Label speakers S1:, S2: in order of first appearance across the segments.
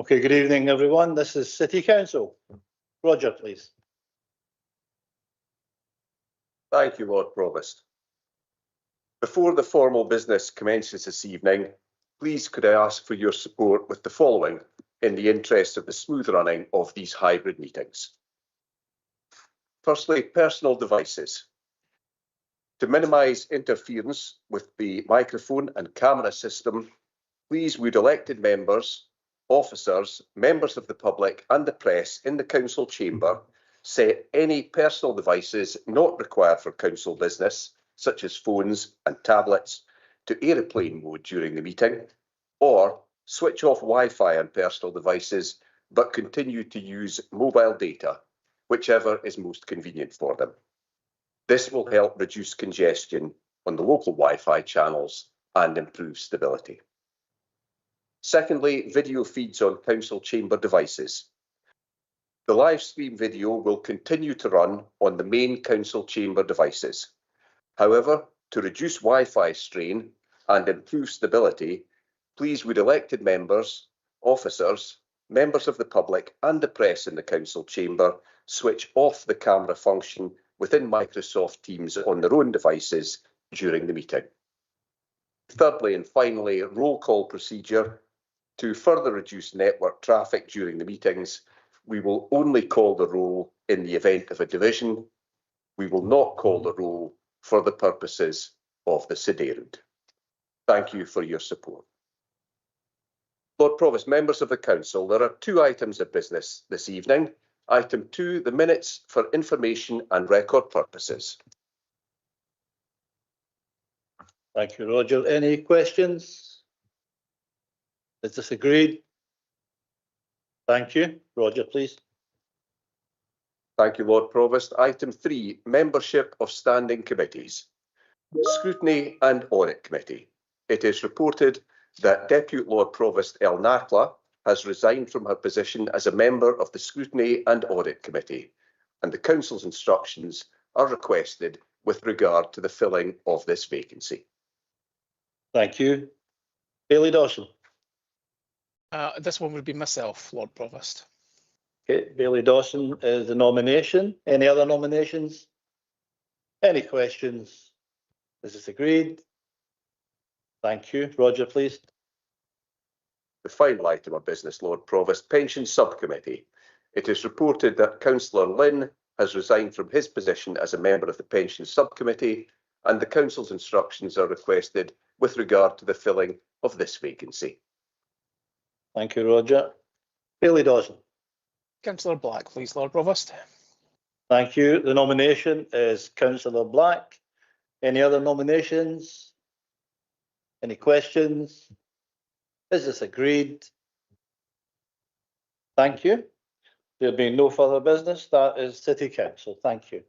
S1: Okay, good evening, everyone. This is City Council. Roger, please.
S2: Thank you, Lord Provost. Before the formal business commences this evening, please could I ask for your support with the following in the interest of the smooth running of these hybrid meetings. Firstly, personal devices. To minimise interference with the microphone and camera system, please would elected members, officers, members of the public and the press in the council chamber set any personal devices not required for council business, such as phones and tablets, to aeroplane mode during the meeting, or switch off Wi-Fi on personal devices but continue to use mobile data, whichever is most convenient for them. This will help reduce congestion on the local Wi-Fi channels and improve stability. Secondly, video feeds on council chamber devices. The live stream video will continue to run on the main council chamber devices. However, to reduce Wi-Fi strain and improve stability, please would elected members, officers, members of the public and the press in the council chamber switch off the camera function within Microsoft Teams on their own devices during the meeting. Thirdly and finally, roll call procedure. To further reduce network traffic during the meetings, we will only call the roll in the event of a division. We will not call the roll for the purposes of the Siderud. Thank you for your support. Lord Provost, members of the Council, there are two items of business this evening. Item 2, the minutes for information and record purposes.
S1: Thank you, Roger. Any questions? Is this agreed? Thank you. Roger, please.
S2: Thank you, Lord Provost. Item 3, membership of standing committees. Scrutiny and Audit Committee. It is reported that Deputy Lord Provost El Nakla has resigned from her position as a member of the Scrutiny and Audit Committee, and the Council's instructions are requested with regard to the filling of this vacancy.
S1: Thank you. Bailey Dawson.
S3: This one would be myself, Lord Provost.
S1: Okay, Bailey Dawson is the nomination. Any other nominations? Any questions? Is this agreed? Thank you. Roger, please.
S2: The final item of business, Lord Provost, Pension Subcommittee. It is reported that Councillor Lynn has resigned from his position as a member of the Pension Subcommittee, and the Council's instructions are requested with regard to the filling of this vacancy.
S1: Thank you, Roger. Bailey Dawson.
S3: Councillor Black, please, Lord Provost.
S1: Thank you. The nomination is Councillor Black. Any other nominations? Any questions? Is this agreed? Thank you. There being no further business, that is City Council. Thank you.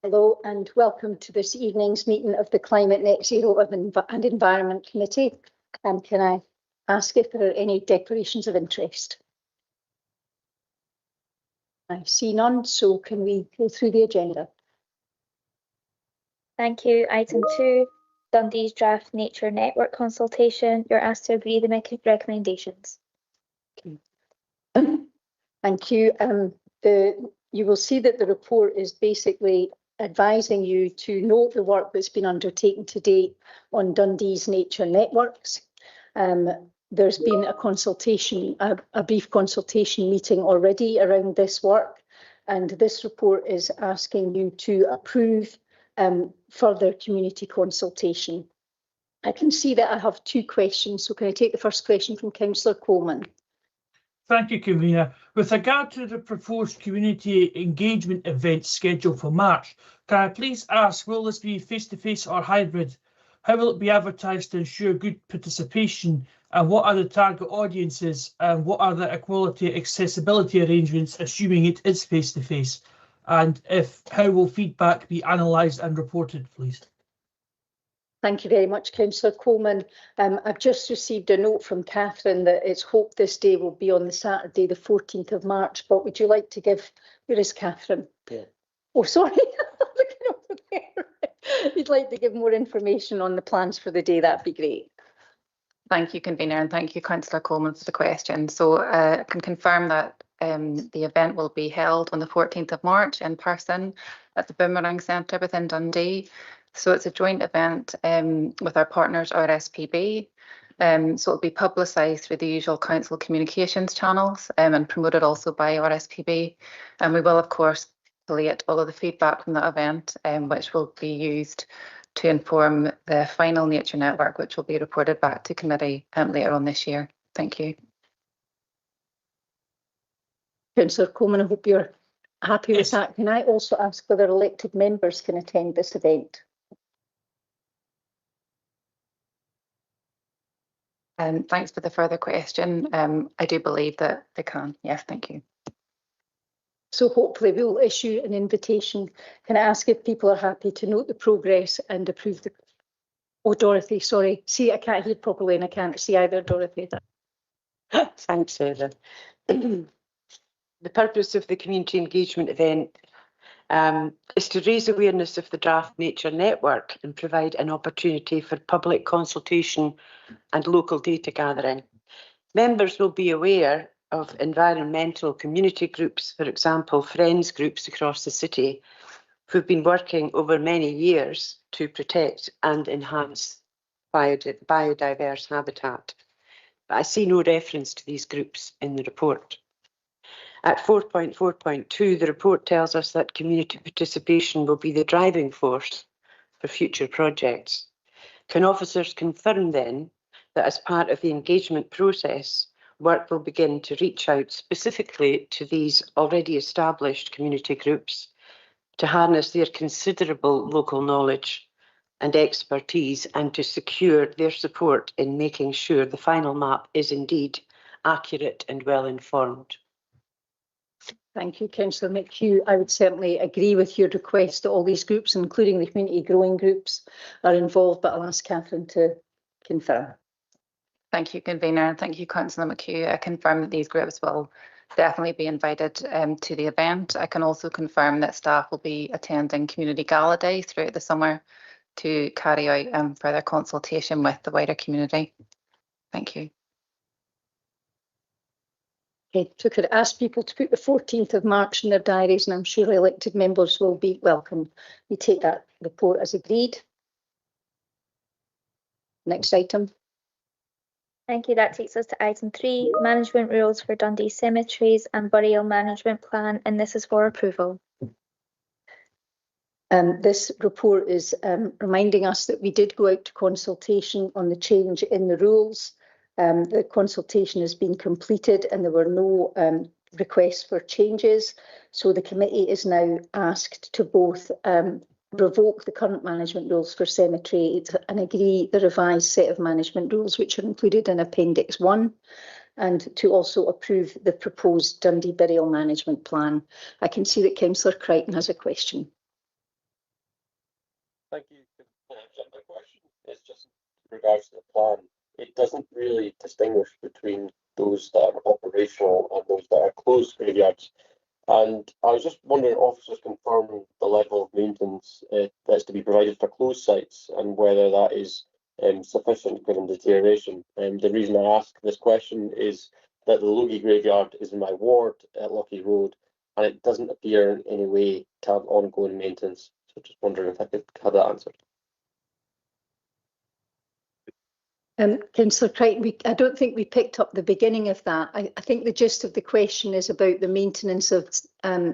S4: Hello and welcome to this evening's meeting of the Climate Net Zero and Environment Committee. Can I ask if there are any declarations of interest? I see none, so can we go through the agenda?
S5: Thank you. Item 2, Dundee's draft nature network consultation. You're asked to agree the recommendations.
S4: Okay. Thank you. You will see that the report is basically advising you to note the work that's been undertaken to date on Dundee's nature networks. There's been a consultation, a brief consultation meeting already around this work, and this report is asking you to approve further community consultation. I can see that I have two questions, so can I take the first question from Councillor Coleman?
S6: Thank you, Convener. With regard to the proposed community engagement event scheduled for March, can I please ask, will this be face-to-face or hybrid? How will it be advertised to ensure good participation? And what are the target audiences? And what are the equality accessibility arrangements, assuming it is face-to-face? And how will feedback be analysed and reported, please?
S4: Thank you very much, Councillor Coleman. I've just received a note from Catherine that it's hoped this day will be on the Saturday, the 14th of March. But would you like to give, where is Catherine?
S1: Yeah.
S4: Oh, sorry, looking over there. You'd like to give more information on the plans for the day, that'd be great.
S7: Thank you, Convener, and thank you, Councillor Coleman, for the question. So I can confirm that the event will be held on the 14th of March in person at the Boomerang Centre within Dundee. So it's a joint event with our partners RSPB. So it'll be publicised through the usual council communications channels and promoted also by RSPB. And we will, of course, collate all of the feedback from that event, which will be used to inform the final nature network, which will be reported back to committee later on this year. Thank you.
S4: Councillor Coleman, I hope you're happy with that. Can I also ask whether elected members can attend this event?
S7: Thanks for the further question. I do believe that they can. Yes, thank you.
S4: So hopefully we'll issue an invitation. Can I ask if people are happy to note the progress and approve the... Oh, Dorothy, sorry. See, I can't hear properly and I can't see either, Dorothy.
S8: Thanks, Heather. The purpose of the community engagement event is to raise awareness of the Draft Nature Network and provide an opportunity for public consultation and local data gathering. Members will be aware of environmental community groups, for example, friends groups across the city, who've been working over many years to protect and enhance biodiverse habitat. But I see no reference to these groups in the report. At 4.4.2, the report tells us that community participation will be the driving force for future projects. Can officers confirm then that as part of the engagement process, work will begin to reach out specifically to these already established community groups to harness their considerable local knowledge and expertise and to secure their support in making sure the final map is indeed accurate and well informed?
S4: Thank you, Councillor McHugh. I would certainly agree with your request that all these groups, including the community growing groups, are involved, but I'll ask Catherine to confirm.
S7: Thank you, Convener, and thank you, Councillor McHugh. I confirm that these groups will definitely be invited to the event. I can also confirm that staff will be attending community gala days throughout the summer to carry out further consultation with the wider community. Thank you.
S4: Okay, so could I ask people to put the 14th of March in their diaries, and I'm sure elected members will be welcome. We take that report as agreed. Next item.
S5: Thank you. That takes us to item 3, management rules for Dundee cemeteries and burial management plan, and this is for approval.
S4: This report is reminding us that we did go out to consultation on the change in the rules. The consultation has been completed and there were no requests for changes. So the committee is now asked to both revoke the current management rules for cemeteries and agree the revised set of management rules which are included in Appendix 1, and to also approve the proposed Dundee burial management plan. I can see that Councillor Crichton has a question.
S9: Thank you. My question is just in regards to the plan. It doesn't really distinguish between those that are operational and those that are closed graveyards. And I was just wondering if officers confirm the level of maintenance that's to be provided for closed sites and whether that is sufficient given deterioration. The reason I ask this question is that the Logie graveyard is in my ward at Lochie Road and it doesn't appear in any way to have ongoing maintenance. So just wondering if I could have that answered.
S4: Councillor Crichton, I don't think we picked up the beginning of that. I think the gist of the question is about the maintenance of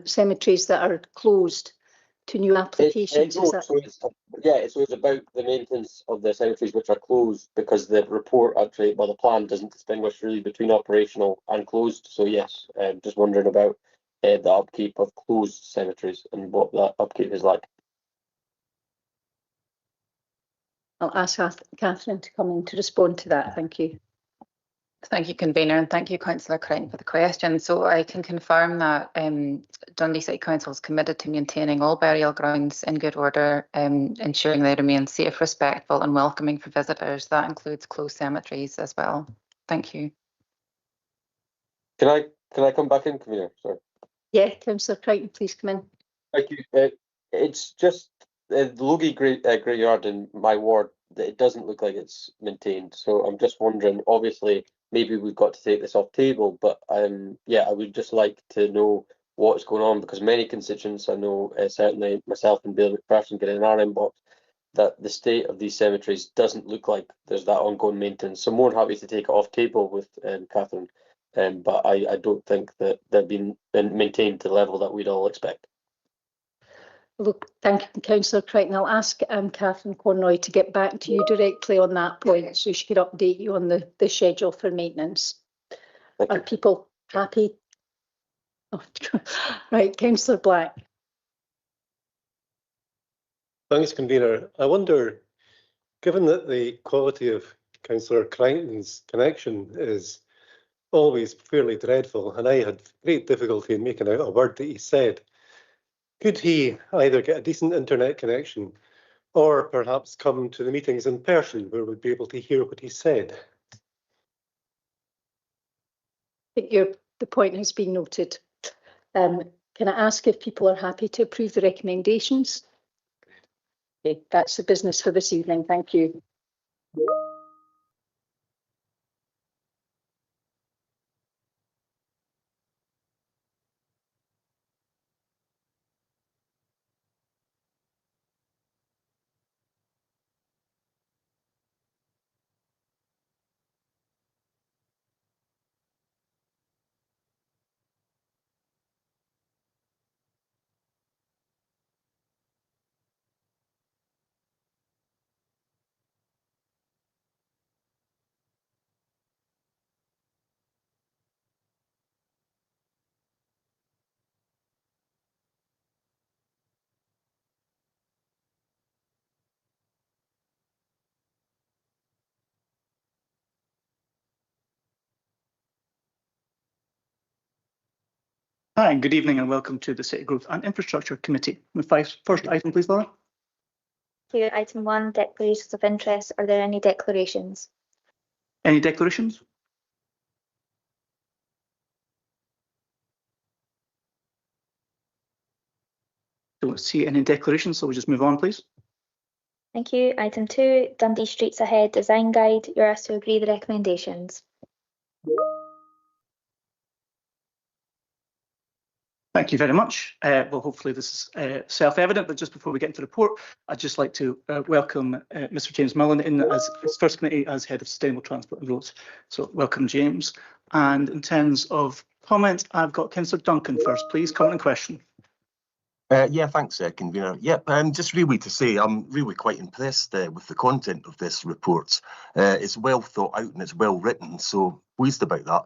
S4: cemeteries that are closed. to new applications?
S9: No, so it's about the maintenance of the cemeteries which are closed, because the report actually, well, the plan doesn't distinguish really between operational and closed. So yes, just wondering about the upkeep of closed cemeteries and what that upkeep is like.
S4: I'll ask Catherine to come in to respond to that. Thank you.
S7: Thank you, Convener, and thank you, Councillor Crichton, for the question. So I can confirm that Dundee City Council is committed to maintaining all burial grounds in good order, ensuring they remain safe, respectful and welcoming for visitors. That includes closed cemeteries as well. Thank you.
S9: Can I come back in, Convener? Sorry.
S4: Yeah, Councillor Crichton, please come in.
S9: Thank you. It's just the Logie graveyard in my ward, that it doesn't look like it's maintained. So I'm just wondering, obviously, maybe we've got to take this off table, but yeah, I would just like to know what's going on, because many constituents, I know, certainly myself and Bill McPherson get in our inbox, that the state of these cemeteries doesn't look like there's that ongoing maintenance. So I'm more than happy to take it off table with Catherine, but I don't think that they've been maintained to the level that we'd all expect.
S4: Look, thank you, Councillor Crichton. I'll ask Catherine Conroy to get back to you directly on that point, so she could update you on the schedule for maintenance. Are people happy? Oh, right, Councillor Black.
S10: Thanks, Convener. I wonder, given that the quality of Councillor Crichton's connection is always fairly dreadful, and I had great difficulty in making out a word that he said, could he either get a decent internet connection or perhaps come to the meetings in person where we'd be able to hear what he said?
S4: I think the point has been noted. Can I ask if people are happy to approve the recommendations? Okay, that's the business for this evening. Thank you.
S11: Hi, good evening and welcome to the City Growth and Infrastructure Committee. The first item, please, Laura.
S5: To item 1, declarations of interest. Are there any declarations?
S11: Any declarations? Don't see any declarations, so we'll just move on, please.
S5: Thank you. Item 2, Dundee Streets Ahead Design Guide. You're asked to agree the recommendations.
S11: Thank you very much. Well, hopefully this is self-evident, but just before we get into the report, I'd just like to welcome Mr. James Mullen in as his first committee as Head of Sustainable Transport and Roads. So welcome, James. And in terms of comments, I've got Councillor Duncan first, please. Comment and question.
S12: Yeah, thanks, Convener. Yep, just really to say I'm really quite impressed with the content of this report. It's well thought out and it's well written, so pleased about that.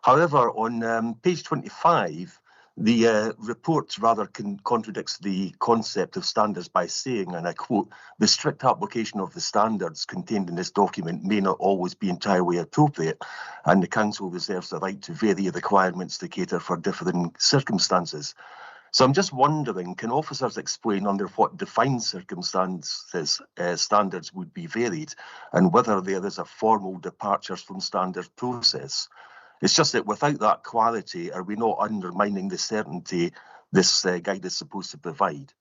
S12: However, on page 25, the report rather contradicts the concept of standards by saying, and I quote, "The strict application of the standards contained in this document may not always be entirely appropriate, and the Council reserves the right to vary the requirements to cater for differing circumstances." So I'm just wondering, can officers explain under what defined circumstances standards would be varied, and whether there is a formal departures from standards process? It's just that without that clarity, are we not undermining the certainty this guide is supposed to provide?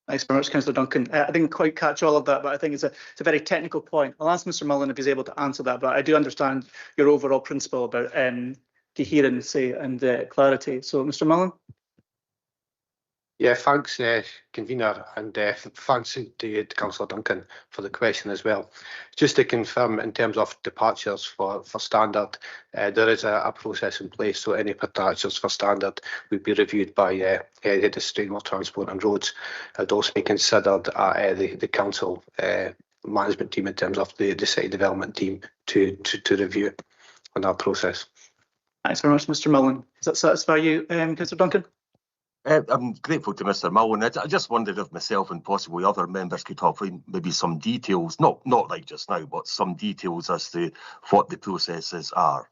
S11: Thanks very much, Councillor Duncan. I didn't quite catch all of that, but I think it's a very technical point. I'll ask Mr. Mullen if he's able to answer that, but I do understand your overall principle about coherency and clarity. So, Mr. Mullen?
S13: Yeah, thanks, convener, and thanks to Councillor Duncan for the question as well. Just to confirm, in terms of departures for standard, there is a process in place, so any departures for standard would be reviewed by the Sustainable Transport and Roads. It'd also be considered at the council management team in terms of the city development team to review on that process.
S11: Thanks very much, Mr Mullen. Does that satisfy you, Councillor Duncan?
S12: I'm grateful to Mr Mullen. I just wondered if myself and possibly other members could have maybe some details, not right just now, but some details as to what the processes are.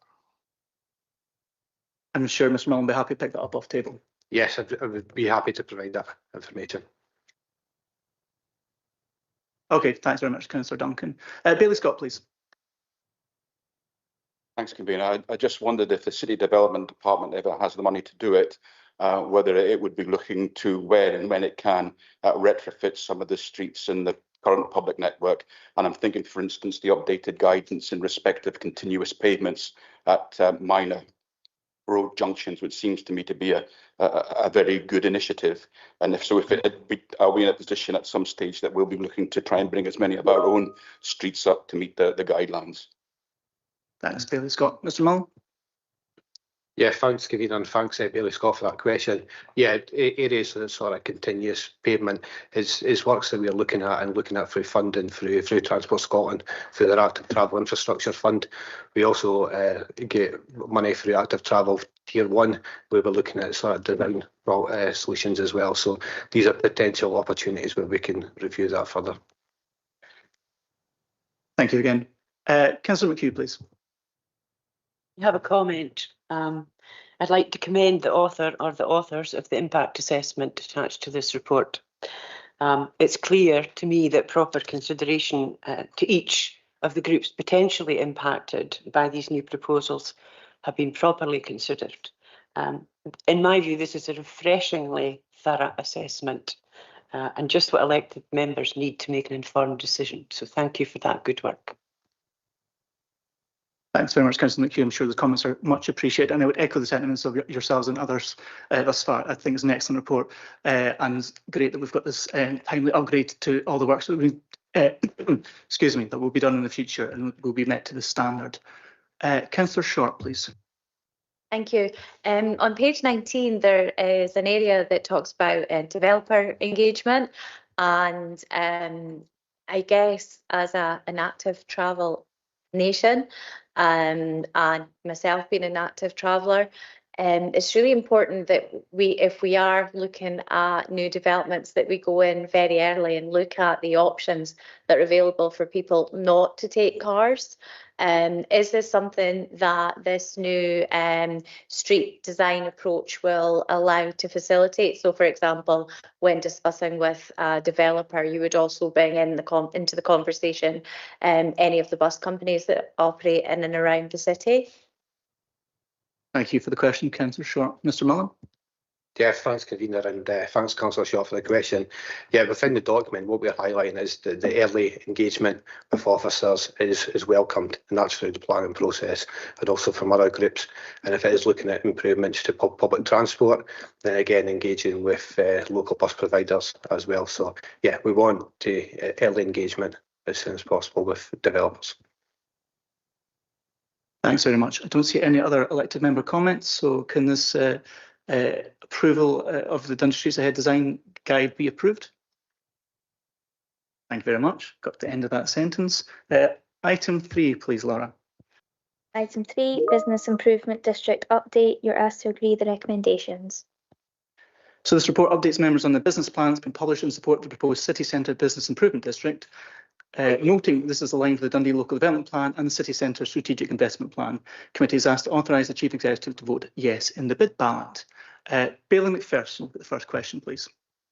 S11: I'm sure Mr Mullen will be happy to pick that up off the table.
S13: Yes, I would be happy to provide that information.
S11: Okay, thanks very much, Councillor Duncan. Bailey Scott, please.
S14: Thanks, convener. I just wondered if the City Development Department ever has the money to do it, whether it would be looking to where and when it can retrofit some of the streets in the current public network. And I'm thinking, for instance, the updated guidance in respect of continuous pavements at minor road junctions, which seems to me to be a very good initiative. And if so, are we in a position at some stage that we'll be looking to try and bring as many of our own streets up to meet the guidelines?
S11: Thanks, Bailey Scott. Mr Mullen?
S13: Yeah, thanks, convener, and thanks, Bailey Scott, for that question. Yeah, areas of sort of continuous pavement is works that we're looking at through funding through Transport Scotland, through their Active Travel Infrastructure Fund. We also get money through Active Travel Tier 1, where we're looking at sort of design solutions as well. So these are potential opportunities where we can review that further.
S11: Thank you again. Councillor McHugh, please.
S8: I have a comment. I'd like to commend the author or the authors of the impact assessment attached to this report. It's clear to me that proper consideration to each of the groups potentially impacted by these new proposals have been properly considered. In my view, this is a refreshingly thorough assessment and just what elected members need to make an informed decision. So thank you for that good work.
S11: Thanks very much, Councillor McHugh. I'm sure the comments are much appreciated, and I would echo the sentiments of yourselves and others thus far. I think it's an excellent report, and great that we've got this timely upgrade to all the works that we, excuse me, that will be done in the future and will be met to the standard. Councillor Short, please.
S15: Thank you. On page 19, there is an area that talks about developer engagement, and I guess as an active travel nation, and myself being an active traveller, it's really important that if we are looking at new developments, that we go in very early and look at the options that are available for people not to take cars. Is this something that this new street design approach will allow to facilitate? So, for example, when discussing with a developer, you would also bring in into the conversation any of the bus companies that operate in and around the city.
S11: Thank you for the question, Councillor Short. Mr Mullen?
S13: Yeah, thanks, convener, and thanks, Councillor Shaw, for the question. Yeah, within the document, what we're highlighting is the early engagement with officers is welcomed, and that's through the planning process and also from other groups. And if it is looking at improvements to public transport, then again, engaging with local bus providers as well. So, yeah, we want early engagement as soon as possible with developers.
S11: Thanks very much. I don't see any other elected member comments, so can this approval of the Dundee Streets Ahead Design Guide be approved? Thank you very much. Got to the end of that sentence. Item 3, please, Laura.
S5: Item 3, Business Improvement District Update. You're asked to agree the recommendations.
S11: So this report updates members on the business plan that's been published in support of the proposed City Centre Business Improvement District. Noting this is aligned with the Dundee Local Development Plan and the City Centre Strategic Investment Plan. Committee is asked to authorise the Chief Executive to vote yes in the bid ballot. Bailey McPherson, the first question, please.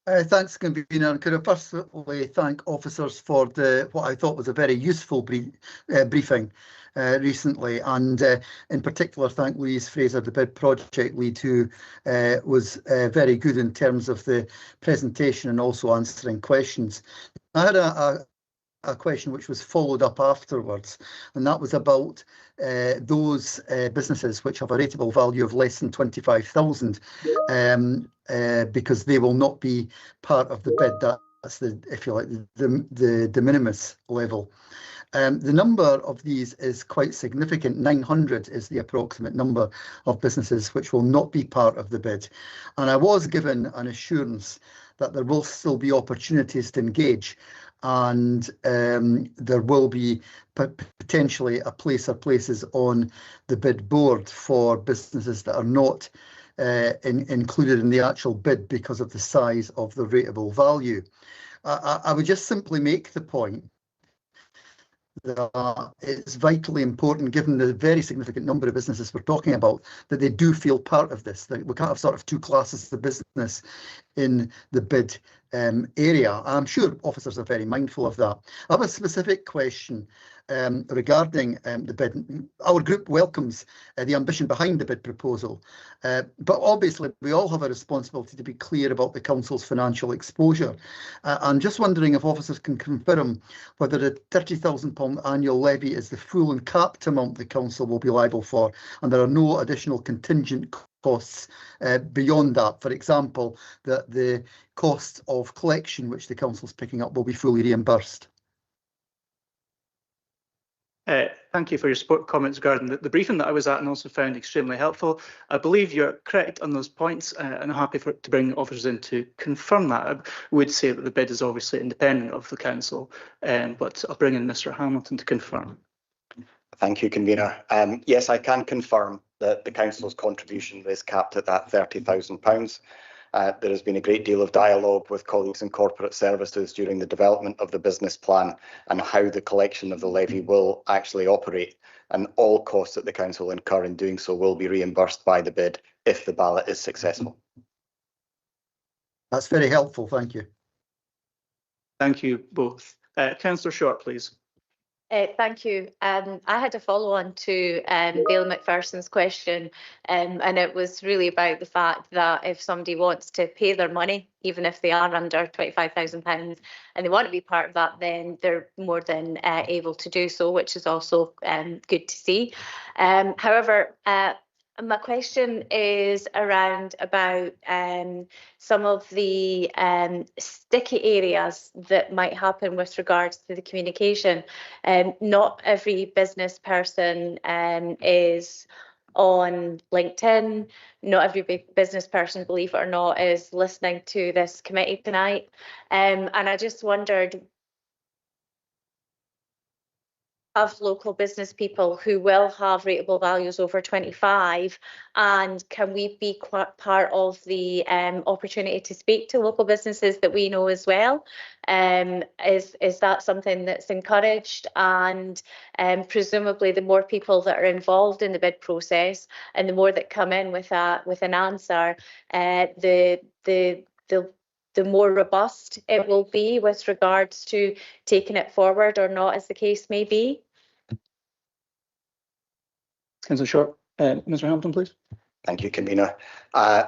S16: Thanks, convener. Could I firstly thank officers for what I thought was a very useful briefing recently, and in particular thank Louise Fraser, the bid project lead, who was very good in terms of the presentation and also answering questions. I had a a question which was followed up afterwards, and that was about those businesses which have a rateable value of less than 25,000, because they will not be part of the bid. That's the, if you like, the de minimis level. The number of these is quite significant. 900 is the approximate number of businesses which will not be part of the bid. And I was given an assurance that there will still be opportunities to engage, and there will be potentially a place or places on the bid board for businesses that are not included in the actual bid because of the size of the rateable value. I would just simply make the point that it's vitally important, given the very significant number of businesses we're talking about, that they do feel part of this. That we can't have sort of two classes of business in the bid area. I'm sure officers are very mindful of that. I have a specific question regarding the bid. Our group welcomes the ambition behind the bid proposal, but obviously we all have a responsibility to be clear about the council's financial exposure. I'm just wondering if officers can confirm whether the £30,000 annual levy is the full and capped amount the council will be liable for, and there are no additional contingent costs beyond that. For example, that the cost of collection which the council's picking up will be fully reimbursed.
S11: Thank you for your support comments regarding the briefing that I was at and also found extremely helpful. I believe you're correct on those points, and I'm happy to bring officers in to confirm that. I would say that the bid is obviously independent of the council, but I'll bring in Mr Hamilton to confirm.
S17: Thank you, Convener. Yes, I can confirm that the council's contribution is capped at that £30,000. There has been a great deal of dialogue with colleagues in corporate services during the development of the business plan and how the collection of the levy will actually operate, and all costs that the council incur in doing so will be reimbursed by the bid if the ballot is successful.
S16: That's very helpful, thank you.
S11: Thank you both. Councillor Short, please.
S15: Thank you. I had a follow on to Bailey McPherson's question, and it was really about the fact that if somebody wants to pay their money, even if they are under £25,000 and they want to be part of that, then they're more than able to do so, which is also good to see. However, my question is around about some of the sticky areas that might happen with regards to the communication. Not every business person is on LinkedIn. Not every business person, believe it or not, is listening to this committee tonight. And I just wondered, of local business people who will have rateable values over 25, and can we be part of the opportunity to speak to local businesses that we know as well? Is that something that's encouraged? And presumably the more people that are involved in the bid process and the more that come in with an answer, the more robust it will be with regards to taking it forward or not, as the case may be.
S11: Councillor Short, Mr Hamilton, please.
S17: Thank you, Convener.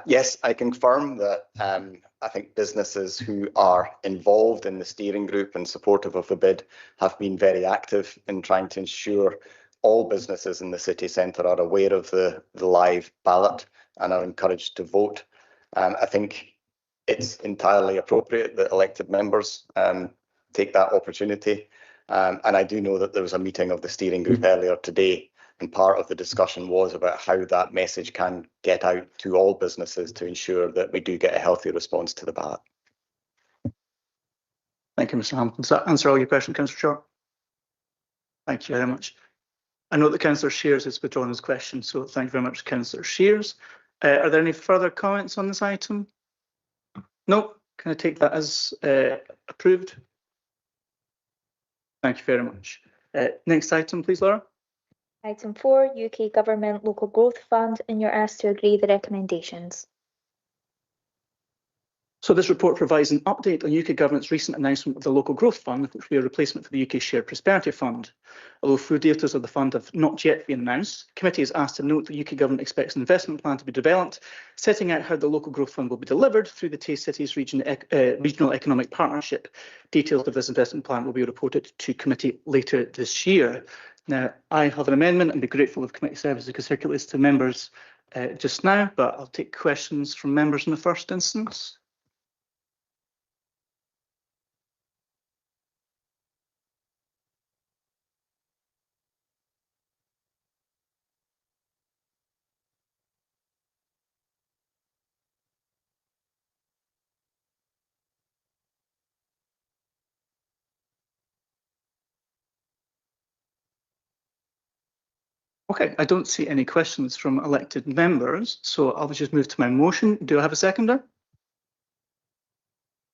S17: Yes, I confirm that I think businesses who are involved in the steering group and supportive of the bid have been very active in trying to ensure all businesses in the city centre are aware of the live ballot and are encouraged to vote. I think it's entirely appropriate that elected members take that opportunity. And I do know that there was a meeting of the steering group earlier today, and part of the discussion was about how that message can get out to all businesses to ensure that we do get a healthy response to the ballot.
S11: Thank you, Mr Hamilton. Does that answer all your questions, Councillor Short? Thank you very much. I know that Councillor Shears has withdrawn his question, so thank you very much, Councillor Shears. Are there any further comments on this item? No. Can I take that as approved? Thank you very much. Next item, please, Laura.
S5: Item 4, UK Government Local Growth Fund, and you're asked to agree the recommendations.
S11: So this report provides an update on UK Government's recent announcement of the Local Growth Fund, which will be a replacement for the UK Shared Prosperity Fund. Although full details of the fund have not yet been announced, the committee is asked to note that UK Government expects an investment plan to be developed, setting out how the Local Growth Fund will be delivered through the Tay Cities Regional Economic Partnership. Details of this investment plan will be reported to committee later this year. Now, I have an amendment and be grateful if committee services could circulate this to members just now, but I'll take questions from members in the first instance. Okay, I don't see any questions from elected members, so I'll just move to my motion. Do I have a seconder?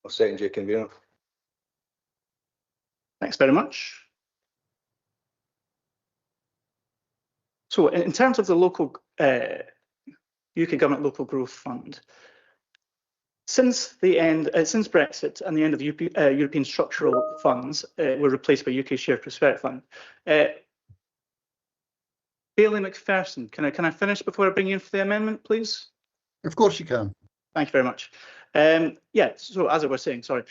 S1: I'll second you, convener.
S11: Thanks very much. So in terms of the local UK Government Local Growth Fund, since Brexit and the end of the European structural funds were replaced by UK Shared Prosperity Fund, Bailey McPherson, can I finish before I bring you in for the amendment, please?
S16: Of course you can.
S11: Thank you very much. Yeah, so as I was saying, sorry,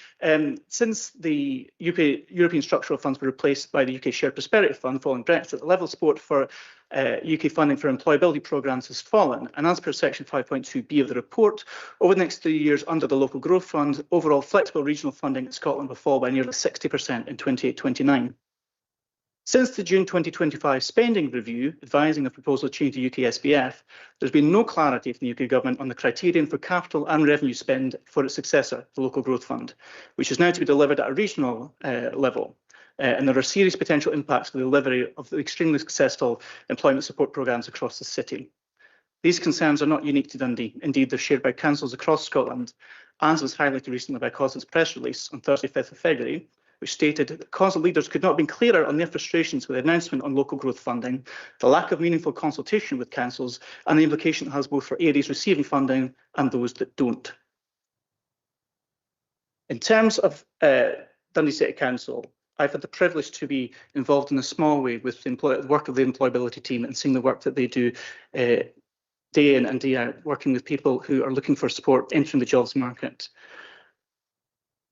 S11: since the European structural funds were replaced by the UK Shared Prosperity Fund following Brexit, the level of support for UK funding for employability programmes has fallen. And as per section 5.2b of the report, over the next 3 years under the Local Growth Fund, overall flexible regional funding in Scotland will fall by nearly 60% in 2028-29. Since the June 2025 spending review advising the proposal change to UK SPF, there's been no clarity from the UK Government on the criterion for capital and revenue spend for its successor, the Local Growth Fund, which is now to be delivered at a regional level. And there are serious potential impacts for the delivery of the extremely successful employment support programmes across the city. These concerns are not unique to Dundee. Indeed, they're shared by councils across Scotland, as was highlighted recently by COSLA's press release on Thursday, 5th of February, which stated that COSL leaders could not have been clearer on their frustrations with the announcement on local growth funding, the lack of meaningful consultation with councils, and the implication it has both for areas receiving funding and those that don't. In terms of Dundee City Council, I've had the privilege to be involved in a small way with the work of the employability team and seeing the work that they do day in and day out, working with people who are looking for support entering the jobs market.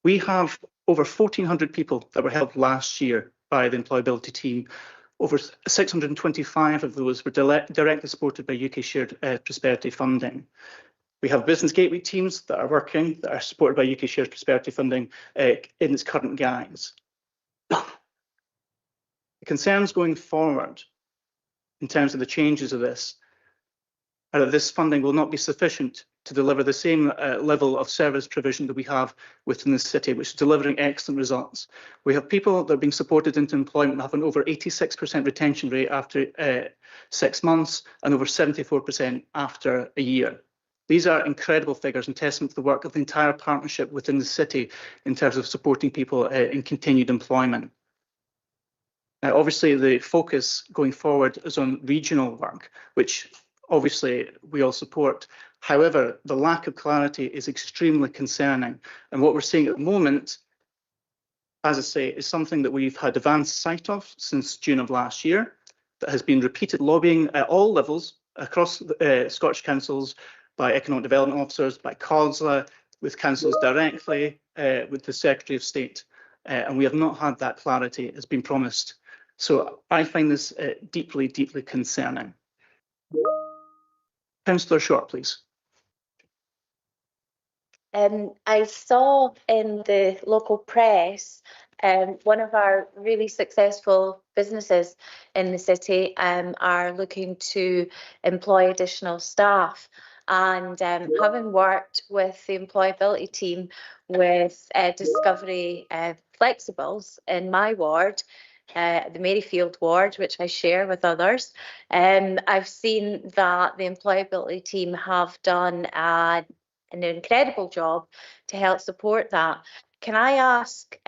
S11: We have over 1,400 people that were helped last year by the employability team. Over 625 of those were directly supported by UK Shared Prosperity funding. We have business gateway teams that are working, that are supported by UK Shared Prosperity funding in its current guise. The concerns going forward in terms of the changes of this are that this funding will not be sufficient to deliver the same level of service provision that we have within the city, which is delivering excellent results. We have people that are being supported into employment have an over 86% retention rate after 6 months and over 74% after a year. These are incredible figures and testament to the work of the entire partnership within the city in terms of supporting people in continued employment. Now, obviously, the focus going forward is on regional work, which obviously we all support. However, the lack of clarity is extremely concerning. And what we're seeing at the moment, as I say, is something that we've had advanced sight of since June of last year, that has been repeated lobbying at all levels across Scottish councils, by economic development officers, by COSLA, with councils directly, with the Secretary of State. And we have not had that clarity as been promised. So I find this deeply, deeply concerning. Councillor Short, please.
S15: I saw in the local press one of our really successful businesses in the city are looking to employ additional staff. And having worked with the employability team with Discovery Flexibles in my ward, the Maryfield ward, which I share with others, I've seen that the employability team have done an incredible job to help support that. Can I ask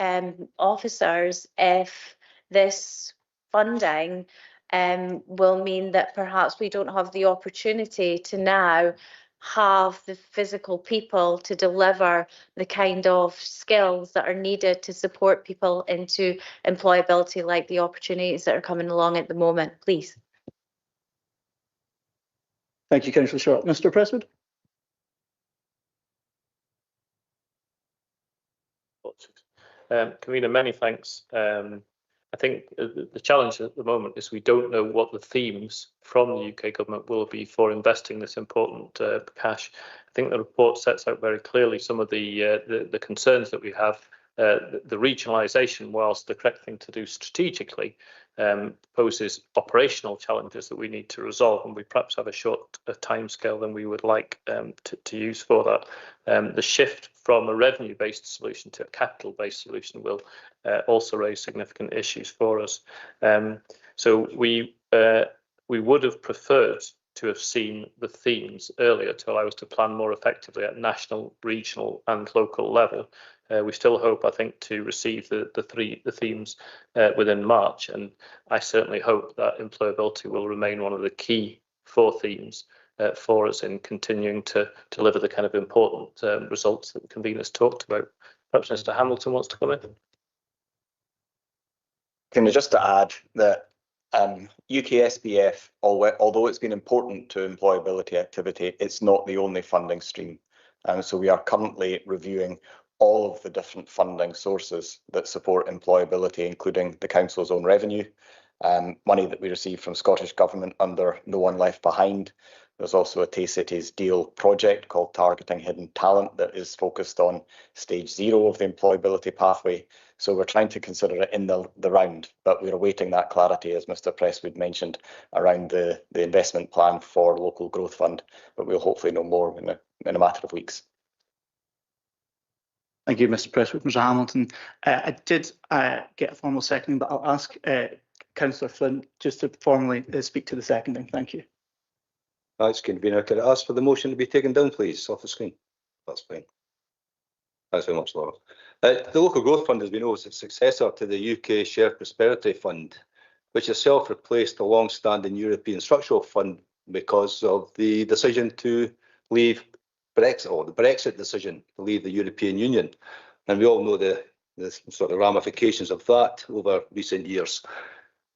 S15: officers if this funding will mean that perhaps we don't have the opportunity to now have the physical people to deliver the kind of skills that are needed to support people into employability, like the opportunities that are coming along at the moment, please?
S11: Thank you, Councillor Short. Mr. Presswood.
S18: Convener, many thanks. I think the challenge at the moment is we don't know what the themes from the UK government will be for investing this important cash. I think the report sets out very clearly some of the concerns that we have. The regionalisation, whilst the correct thing to do strategically, poses operational challenges that we need to resolve, and we perhaps have a short timescale than we would like to use for that. The shift from a revenue-based solution to a capital-based solution will also raise significant issues for us. So we would have preferred to have seen the themes earlier to allow us to plan more effectively at national, regional and local level. We still hope, I think, to receive the themes within March, and I certainly hope that employability will remain one of the key 4 themes for us in continuing to deliver the kind of important results that the conveners talked about. Perhaps Mr. Hamilton wants to come in.
S17: Can I just add that UK SPF, although it's been important to employability activity, it's not the only funding stream. So we are currently reviewing all of the different funding sources that support employability, including the Council's own revenue, money that we receive from Scottish Government under No One Left Behind. There's also a Tay Cities Deal project called Targeting Hidden Talent that is focused on stage 0 of the employability pathway. So we're trying to consider it in the round, but we're awaiting that clarity, as Mr. Presswood mentioned, around the investment plan for Local Growth Fund, but we'll hopefully know more in a matter of weeks.
S11: Thank you, Mr. Presswood. Mr. Hamilton, I did get a formal seconding, but I'll ask Councillor Flynn just to formally speak to the seconding. Thank you.
S19: Thanks, Convener. Could I ask for the motion to be taken down, please, off the screen? That's fine. Thanks very much, Laura. The Local Growth Fund, as we know, is a successor to the UK Shared Prosperity Fund, which itself replaced the long-standing European Structural Fund because of the decision to leave Brexit, or the Brexit decision to leave the European Union. And we all know the sort of ramifications of that over recent years.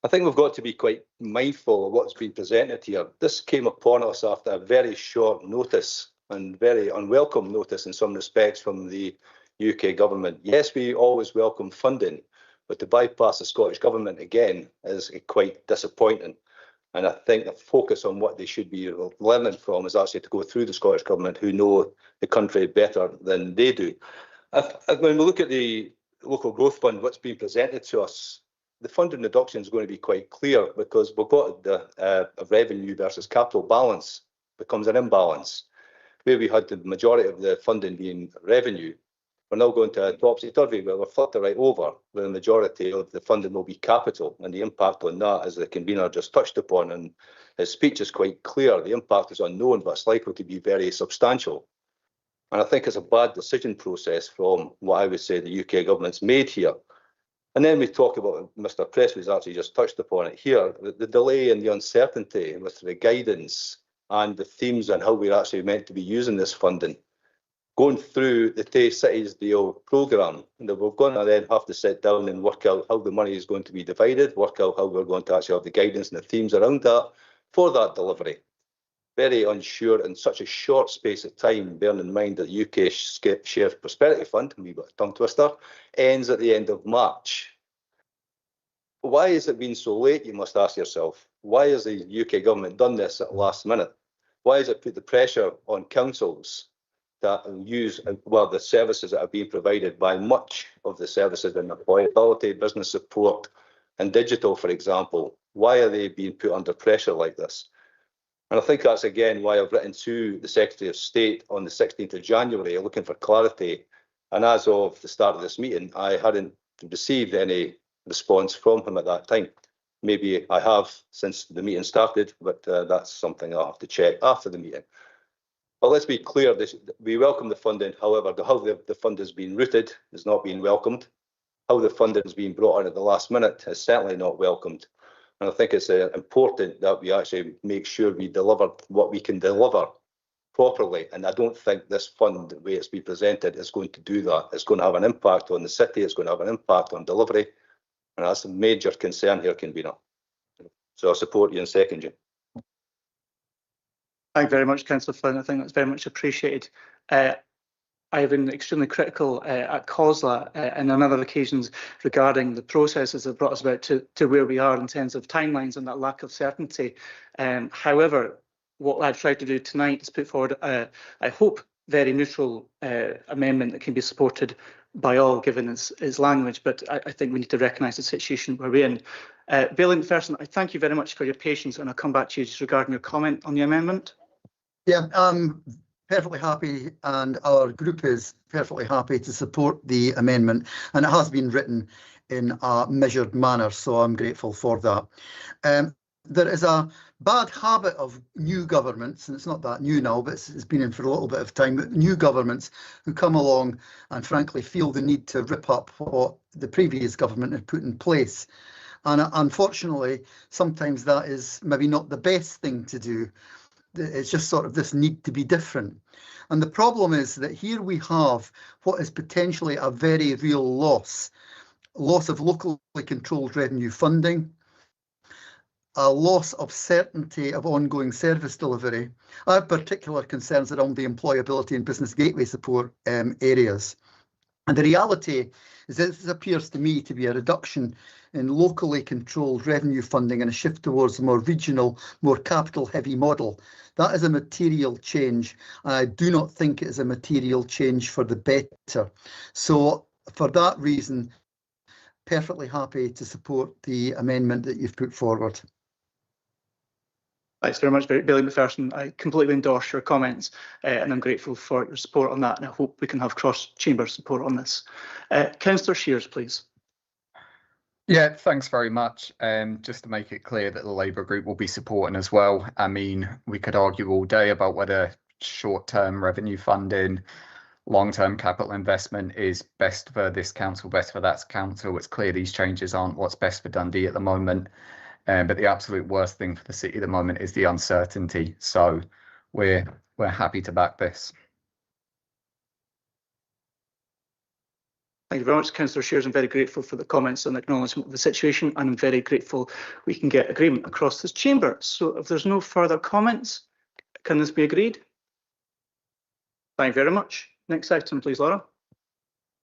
S19: I think we've got to be quite mindful of what's been presented here. This came upon us after a very short notice and very unwelcome notice in some respects from the UK government. Yes, we always welcome funding, but to bypass the Scottish government again is quite disappointing. And I think the focus on what they should be learning from is actually to go through the Scottish government, who know the country better than they do. When we look at the Local Growth Fund, what's being presented to us, the funding reduction is going to be quite clear because we've got the revenue versus capital balance becomes an imbalance. Where we had the majority of the funding being revenue, we're now going to a topsy-turvy where we're flipped right over, where the majority of the funding will be capital, and the impact on that, as the convener just touched upon, and his speech is quite clear, the impact is unknown, but it's likely to be very substantial. And I think it's a bad decision process from what I would say the UK government's made here. And then we talk about, Mr. Presswood's actually just touched upon it here, the delay and the uncertainty with the guidance and the themes and how we're actually meant to be using this funding. Going through the Tay Cities Deal programme, and we're going to then have to sit down and work out how the money is going to be divided, work out how we're going to actually have the guidance and the themes around that for that delivery. Very unsure in such a short space of time, bearing in mind that the UK Shared Prosperity Fund, a wee bit of tongue twister, ends at the end of March. Why has it been so late, you must ask yourself? Why has the UK government done this at the last minute? Why has it put the pressure on councils that use, well, the services that are being provided by much of the services in employability, business support and digital, for example? Why are they being put under pressure like this? And I think that's again why I've written to the Secretary of State on the 16th of January looking for clarity. And as of the start of this meeting, I hadn't received any response from him at that time. Maybe I have since the meeting started, but that's something I'll have to check after the meeting. But let's be clear, we welcome the funding. However, how the fund has been routed is not being welcomed. How the funding is being brought in at the last minute is certainly not welcomed. And I think it's important that we actually make sure we deliver what we can deliver properly, and I don't think this fund, the way it's been presented, is going to do that. It's going to have an impact on the city, it's going to have an impact on delivery, and that's a major concern here, Convener. So I support you and second you.
S11: Thank you very much, Councillor Flynn. I think that's very much appreciated. I have been extremely critical at COSLA and on other occasions regarding the processes that brought us about to where we are in terms of timelines and that lack of certainty. However, what I've tried to do tonight is put forward, I hope, very neutral amendment that can be supported by all, given its language, but I think we need to recognise the situation we're in. Bailey McPherson, I thank you very much for your patience, and I'll come back to you just regarding your comment on the amendment.
S16: Yeah, I'm perfectly happy, and our group is perfectly happy to support the amendment, and it has been written in a measured manner, so I'm grateful for that. There is a bad habit of new governments, and it's not that new now, but it's been in for a little bit of time, but new governments who come along and frankly feel the need to rip up what the previous government had put in place. And unfortunately, sometimes that is maybe not the best thing to do. It's just sort of this need to be different. And the problem is that here we have what is potentially a very real loss of locally controlled revenue funding, a loss of certainty of ongoing service delivery. I have particular concerns around the employability and business gateway support areas. And the reality is that this appears to me to be a reduction in locally controlled revenue funding and a shift towards a more regional, more capital-heavy model. That is a material change, and I do not think it is a material change for the better. So for that reason, perfectly happy to support the amendment that you've put forward.
S11: Thanks very much, Bailey McPherson. I completely endorse your comments and I'm grateful for your support on that, and I hope we can have cross-chamber support on this. Councillor Shears, please.
S20: Yeah, thanks very much. Just to make it clear that the Labour group will be supporting as well. I mean, we could argue all day about whether short-term revenue funding, long-term capital investment is best for this council, best for that council. It's clear these changes aren't what's best for Dundee at the moment. But the absolute worst thing for the city at the moment is the uncertainty. So we're happy to back this.
S11: Thank you very much, Councillor Shears. I'm very grateful for the comments and acknowledgement of the situation, and I'm very grateful we can get agreement across this chamber. So if there's no further comments, can this be agreed? Thank you very much. Next item, please, Laura.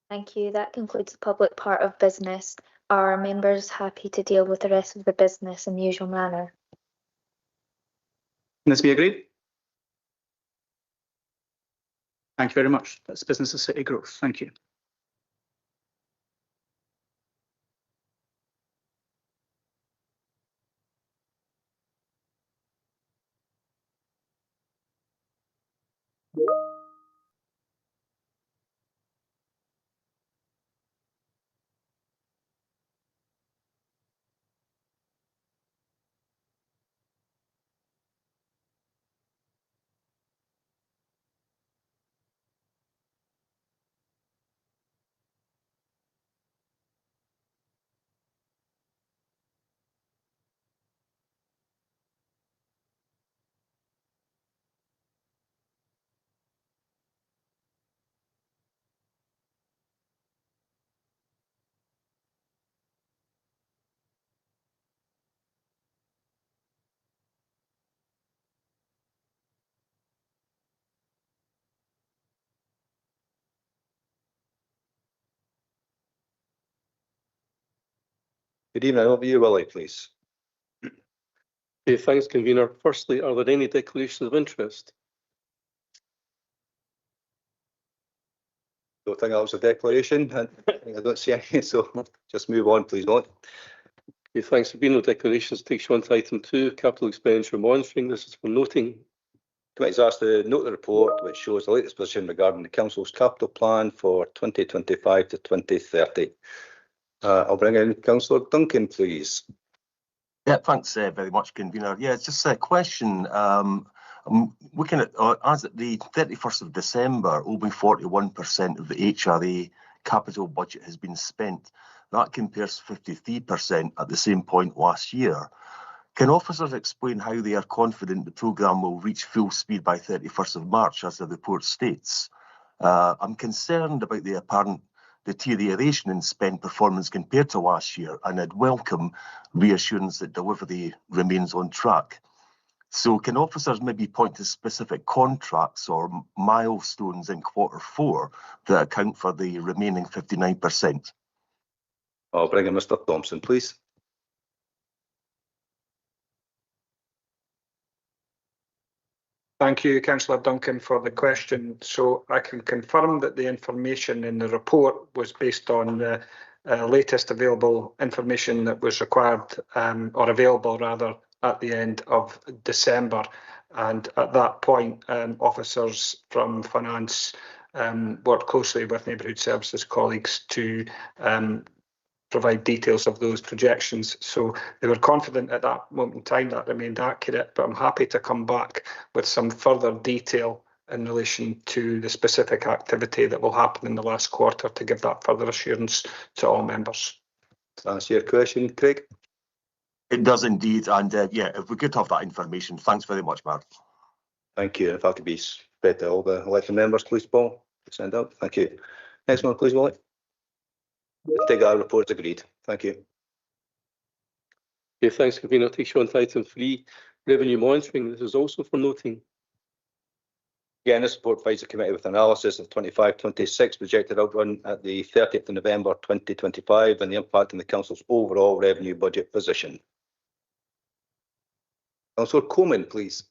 S5: Thank you. That concludes the public part of business. Are members happy to deal with the rest of the business in the usual manner?
S11: Can this be agreed? Thank you very much. That's business of city growth. Thank you.
S19: Good evening. Over to you, Willie, please.
S10: Okay, thanks, Convener. Firstly, are there any declarations of interest?
S19: Don't think that was a declaration. I don't see any, so just move on, please. On.
S10: Okay, thanks. There being no declarations, takes you on to item 2, capital expenditure monitoring. This is for noting.
S19: Committee's asked to note the report which shows the latest position regarding the council's capital plan for 2025 to 2030. I'll bring in Councillor Duncan, please.
S12: Yeah, thanks very much, Convener. Yeah, it's just a question. I'm looking at, as at the 31st of December, only 41% of the HRA capital budget has been spent. That compares to 53% at the same point last year. Can officers explain how they are confident the programme will reach full speed by 31st of March, as the report states? I'm concerned about the apparent deterioration in spend performance compared to last year, and I'd welcome reassurance that delivery remains on track. So can officers maybe point to specific contracts or milestones in Q4 that account for the remaining 59%?
S19: I'll bring in Mr Thompson, please.
S21: Thank you, Councillor Duncan, for the question. So I can confirm that the information in the report was based on the latest available information that was required, or available rather, at the end of December. And at that point, officers from finance worked closely with neighbourhood services colleagues to provide details of those projections. So they were confident at that moment in time that remained accurate, but I'm happy to come back with some further detail in relation to the specific activity that will happen in the last quarter to give that further assurance to all members.
S19: Does that answer your question, Craig?
S12: It does indeed, and yeah, if we could have that information. Thanks very much, Mark.
S19: Thank you. If that could be spread to all the elected members, please, Paul, send out. Thank you. Next one, please, Wally. Take that report agreed. Thank you.
S22: Okay, thanks, Convener. Take you on to item 3, revenue monitoring. This is also for noting.
S19: Again, this report provides the committee with analysis of 25-26 projected outrun at the 30th of November 2025 and the impact on the Council's overall revenue budget position. Councillor Coleman, please.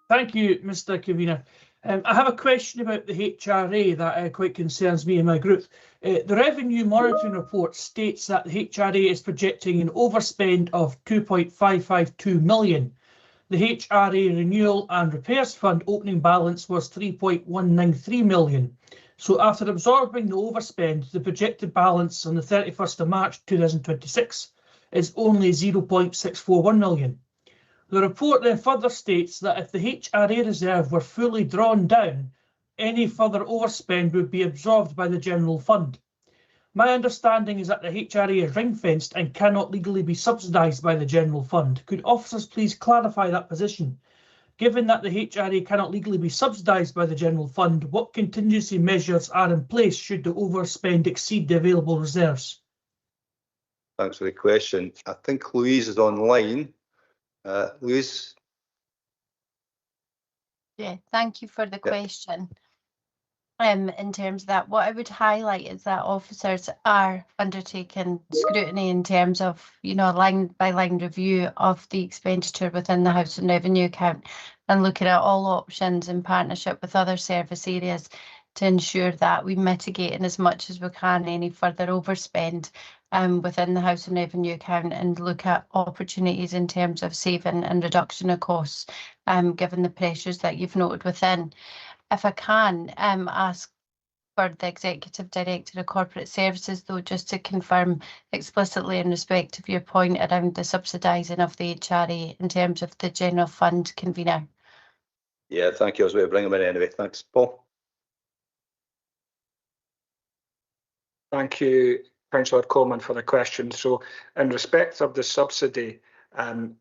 S6: Thank you, Mr Convener. I have a question about the HRA that quite concerns me and my group. The revenue monitoring report states that the HRA is projecting an overspend of 2.552 million. The HRA renewal and repairs fund opening balance was 3.193 million. So after absorbing the overspend, the projected balance on the 31st of March 2026 is only 0.641 million. The report then further states that if the HRA reserve were fully drawn down, any further overspend would be absorbed by the general fund. My understanding is that the HRA is ring-fenced and cannot legally be subsidised by the general fund. Could officers please clarify that position? Given that the HRA cannot legally be subsidised by the general fund, what contingency measures are in place should the overspend exceed the available reserves?
S19: Thanks for the question. I think Louise is online. Louise?
S23: Yeah, thank you for the question. In terms of that, what I would highlight is that officers are undertaking scrutiny in terms of, you know, line by line review of the expenditure within the House and Revenue account and looking at all options in partnership with other service areas to ensure that we mitigate in as much as we can any further overspend within the House and Revenue account and look at opportunities in terms of saving and reduction of costs, given the pressures that you've noted within. If I can ask for the Executive Director of Corporate Services, though, just to confirm explicitly in respect of your point around the subsidising of the HRA in terms of the General Fund, Convener.
S19: Yeah, thank you. I was going to bring him in anyway. Thanks, Paul.
S21: Thank you, Councillor Coleman, for the question. So in respect of the subsidy,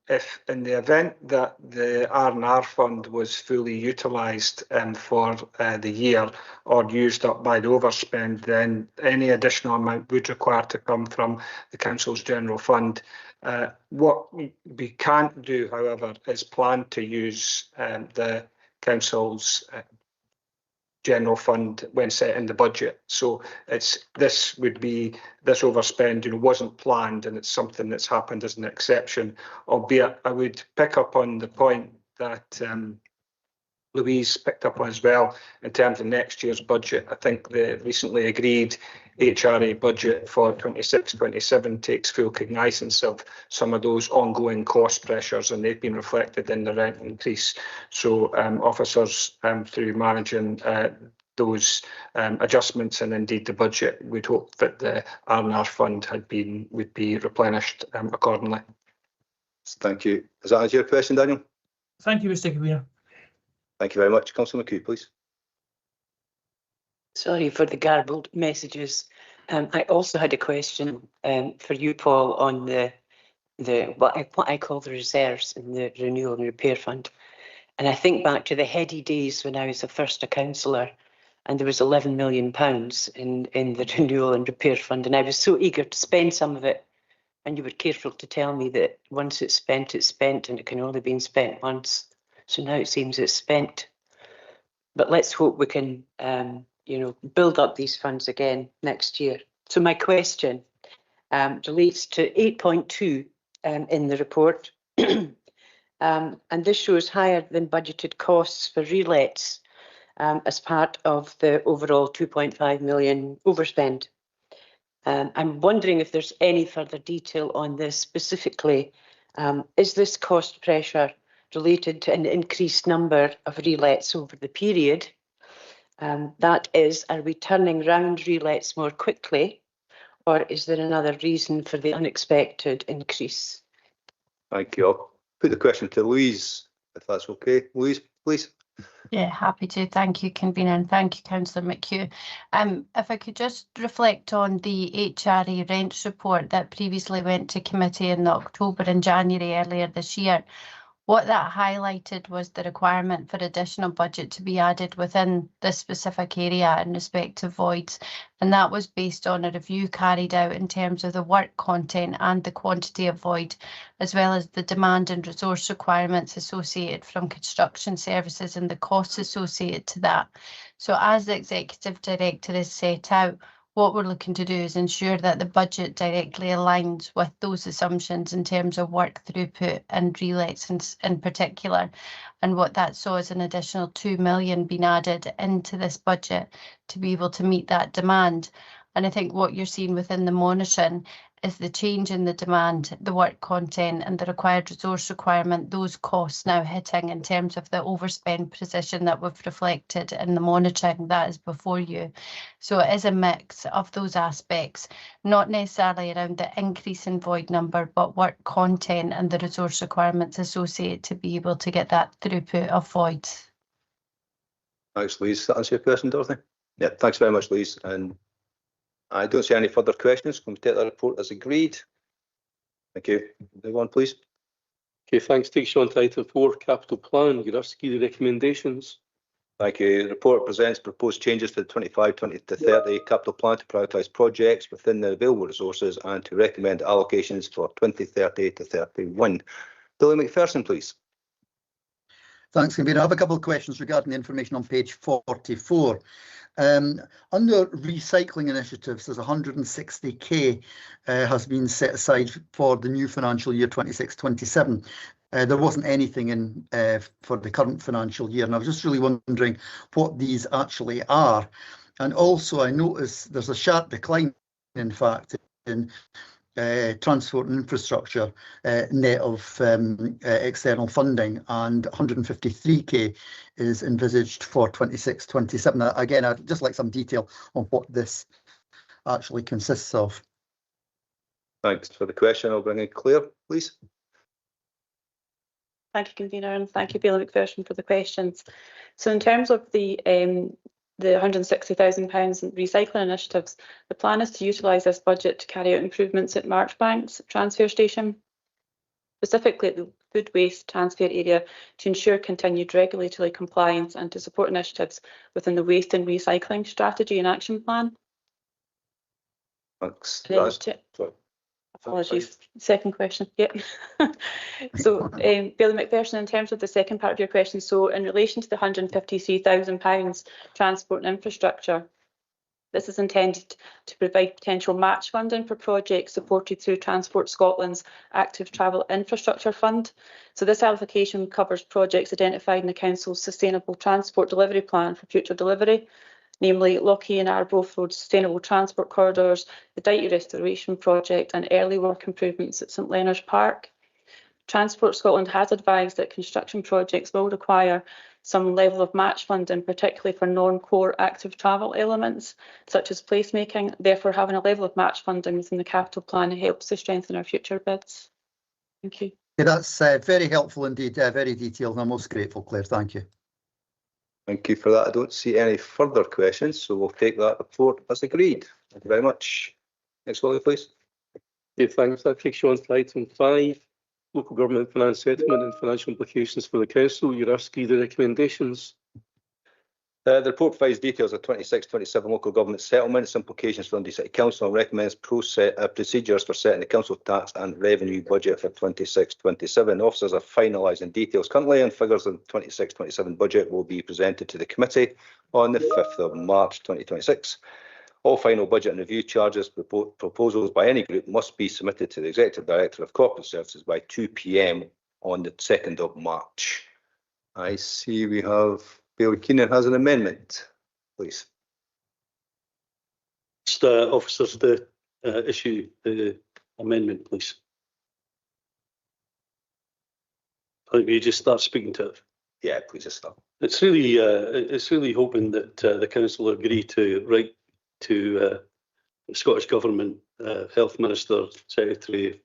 S21: if in the event that the R&R fund was fully utilised for the year or used up by the overspend, then any additional amount would require to come from the Council's general fund. What we can't do, however, is plan to use the Council's general fund when set in the budget. So this overspend, you know, wasn't planned, and it's something that's happened as an exception. Albeit, I would pick up on the point that Louise picked up on as well in terms of next year's budget. I think the recently agreed HRA budget for 26-27 takes full cognizance of some of those ongoing cost pressures, and they've been reflected in the rent increase. So officers, through managing those adjustments and indeed the budget, we'd hope that the R&R fund would be replenished accordingly.
S19: Thank you. Does that answer your question, Daniel?
S6: Thank you, Mr Convener.
S19: Thank you very much. Councillor McHugh, please.
S8: Sorry for the garbled messages. I also had a question for you, Paul, on the what I call the reserves in the renewal and repair fund. And I think back to the heady days when I was a first a councillor, and there was £11 million in the renewal and repair fund, and I was so eager to spend some of it. And you were careful to tell me that once it's spent, and it can only be spent once. So now it seems it's spent. But let's hope we can, build up these funds again next year. So my question relates to 8.2 in the report. And this shows higher than budgeted costs for relets as part of the overall 2.5 million overspend. I'm wondering if there's any further detail on this specifically. Is this cost pressure related to an increased number of relets over the period? That is, are we turning round relets more quickly, or is there another reason for the unexpected increase?
S19: Thank you. I'll put the question to Louise, if that's okay. Louise, please.
S23: Yeah, happy to. Thank you, convener, and thank you, Councillor McHugh. If I could just reflect on the HRA rents report that previously went to committee in October and January earlier this year. What that highlighted was the requirement for additional budget to be added within this specific area in respect to voids. And that was based on a review carried out in terms of the work content and the quantity of void, as well as the demand and resource requirements associated from construction services and the costs associated to that. So as the Executive Director has set out, what we're looking to do is ensure that the budget directly aligns with those assumptions in terms of work throughput and relets in particular. And what that saw is an additional 2 million being added into this budget to be able to meet that demand. And I think what you're seeing within the monitoring is the change in the demand, the work content and the required resource requirement, those costs now hitting in terms of the overspend position that we've reflected in the monitoring that is before you. So it is a mix of those aspects, not necessarily around the increase in void number, but work content and the resource requirements associated to be able to get that throughput of voids.
S19: Thanks, Louise. That answer your question, Dorothy? Yeah, thanks very much, Louise. And I don't see any further questions. Can we take that report as agreed? Thank you. Move on, please.
S22: Okay, thanks. Takes you on to item 4, capital plan. Your key recommendations.
S19: Thank you. The report presents proposed changes to the 25-20 to 30 capital plan to prioritise projects within the available resources and to recommend allocations for 2030 to 31. Billy McPherson, please.
S16: Thanks, Convener. I have a couple of questions regarding the information on page 44. Under recycling initiatives, there's 160k has been set aside for the new financial year 26-27. There wasn't anything in for the current financial year, and I was just really wondering what these actually are. And also, I noticed there's a sharp decline, in fact, in transport and infrastructure net of external funding, and 153k is envisaged for 26-27. Again, I'd just like some detail on what this actually consists of.
S19: Thanks for the question. I'll bring in Claire, please.
S2: Thank you, Convener, and thank you, Billy McPherson, for the questions. So in terms of the £160,000 in recycling initiatives, the plan is to utilise this budget to carry out improvements at Marchbank's transfer station, specifically at the food waste transfer area, to ensure continued regulatory compliance and to support initiatives within the waste and recycling strategy and action plan.
S19: Thanks.
S2: Apologies. Second question. Yeah. So, Billy McPherson, in terms of the second part of your question, so in relation to the £153,000 transport and infrastructure, this is intended to provide potential match funding for projects supported through Transport Scotland's Active Travel Infrastructure Fund. So this allocation covers projects identified in the Council's Sustainable Transport Delivery Plan for future delivery, namely Lochee and Arbroath Road Sustainable Transport Corridors, the Dyke Restoration Project and early work improvements at St Leonard's Park. Transport Scotland has advised that construction projects will require some level of match funding, particularly for non-core active travel elements, such as placemaking. Therefore, having a level of match funding within the capital plan helps to strengthen our future bids. Thank you.
S16: Yeah, that's very helpful indeed, very detailed. I'm most grateful, Claire. Thank you.
S19: Thank you for that. I don't see any further questions, so we'll take that report as agreed. Thank you very much. Next slide, please.
S22: Yeah, thanks. That takes you on to item 5, local government finance settlement and financial implications for the council. You're asked to read the recommendations.
S19: The report provides details of 26-27 local government settlements, implications for Dundee City Council, and recommends procedures for setting the council tax and revenue budget for 26-27. Officers are finalising details currently, and figures of the 26-27 budget will be presented to the committee on the 5th of March 2026. All final budget and review charges proposals by any group must be submitted to the Executive Director of Corporate Services by 2 p.m. on the 2nd of March. I see we have Bill Keenan has an amendment, please.
S3: Just officers to issue the amendment, please. I think we just start speaking to it.
S19: Yeah, please just start.
S3: It's really hoping that the council agree to write to the Scottish Government, Health Minister, Secretary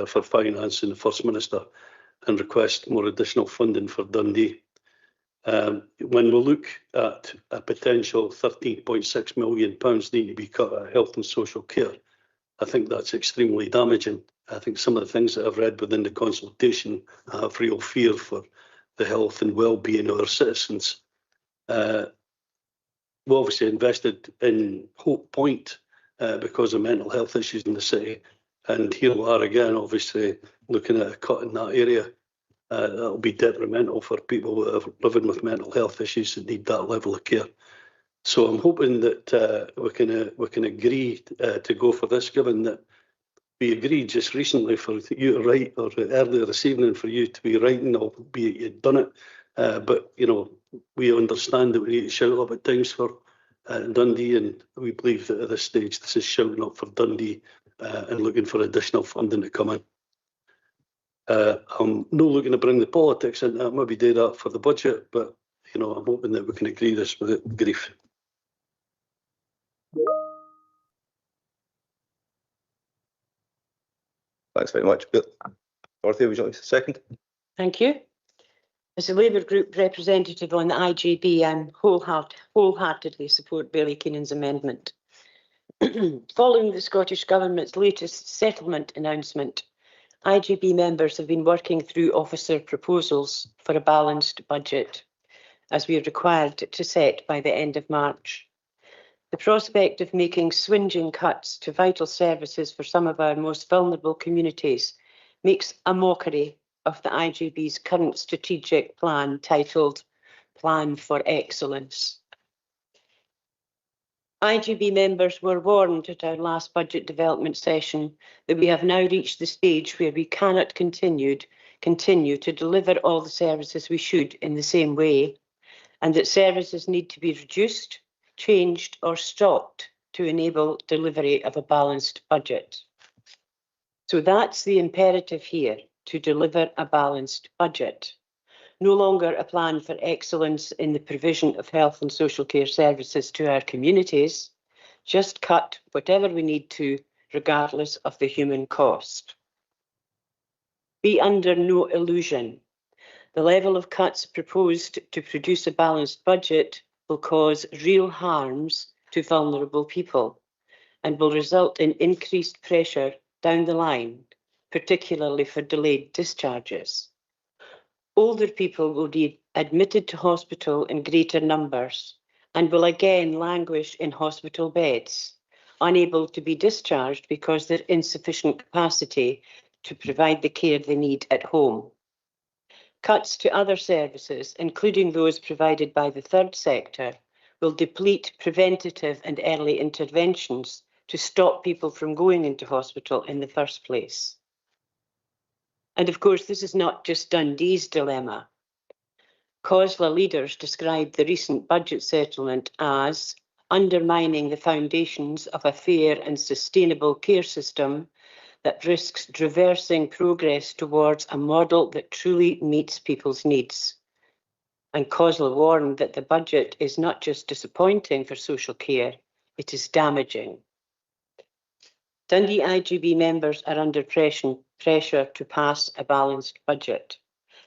S3: for Finance and the First Minister, and request more additional funding for Dundee. When we look at a potential £13.6 million need to be cut out of health and social care, I think that's extremely damaging. I think some of the things that I've read within the consultation, I have real fear for the health and well-being of our citizens. We obviously invested in Hope Point because of mental health issues in the city, and here we are again, obviously looking at a cut in that area. That'll be detrimental for people that are living with mental health issues that need that level of care. So I'm hoping that we can agree to go for this, given that we agreed just recently for you to write, or earlier this evening for you to be writing, albeit you'd done it. But you know, we understand that we need to shout up at times for Dundee, and we believe that at this stage this is shouting up for Dundee and looking for additional funding to come in. I'm not looking to bring the politics in that, maybe do that for the budget, but you know, I'm hoping that we can agree this with grief.
S19: Thanks very much, Bill. Dorothy, would you like to second?
S8: Thank you. As a Labour Group representative on the IGB, I wholeheartedly support Billy Keenan's amendment. Following the Scottish Government's latest settlement announcement, IGB members have been working through officer proposals for a balanced budget, as we are required to set by the end of March. The prospect of making swingeing cuts to vital services for some of our most vulnerable communities makes a mockery of the IGB's current strategic plan titled Plan for Excellence. IGB members were warned at our last budget development session that we have now reached the stage where we cannot continue to deliver all the services we should in the same way, and that services need to be reduced, changed or stopped to enable delivery of a balanced budget. So that's the imperative here, to deliver a balanced budget. No longer a plan for excellence in the provision of health and social care services to our communities, just cut whatever we need to, regardless of the human cost. Be under no illusion. The level of cuts proposed to produce a balanced budget will cause real harms to vulnerable people and will result in increased pressure down the line, particularly for delayed discharges. Older people will be admitted to hospital in greater numbers and will again languish in hospital beds, unable to be discharged because there's insufficient capacity to provide the care they need at home. Cuts to other services, including those provided by the third sector, will deplete preventative and early interventions to stop people from going into hospital in the first place. And of course, this is not just Dundee's dilemma. COSLA leaders described the recent budget settlement as undermining the foundations of a fair and sustainable care system that risks reversing progress towards a model that truly meets people's needs. And COSLA warned that the budget is not just disappointing for social care, it is damaging. Dundee IGB members are under pressure to pass a balanced budget.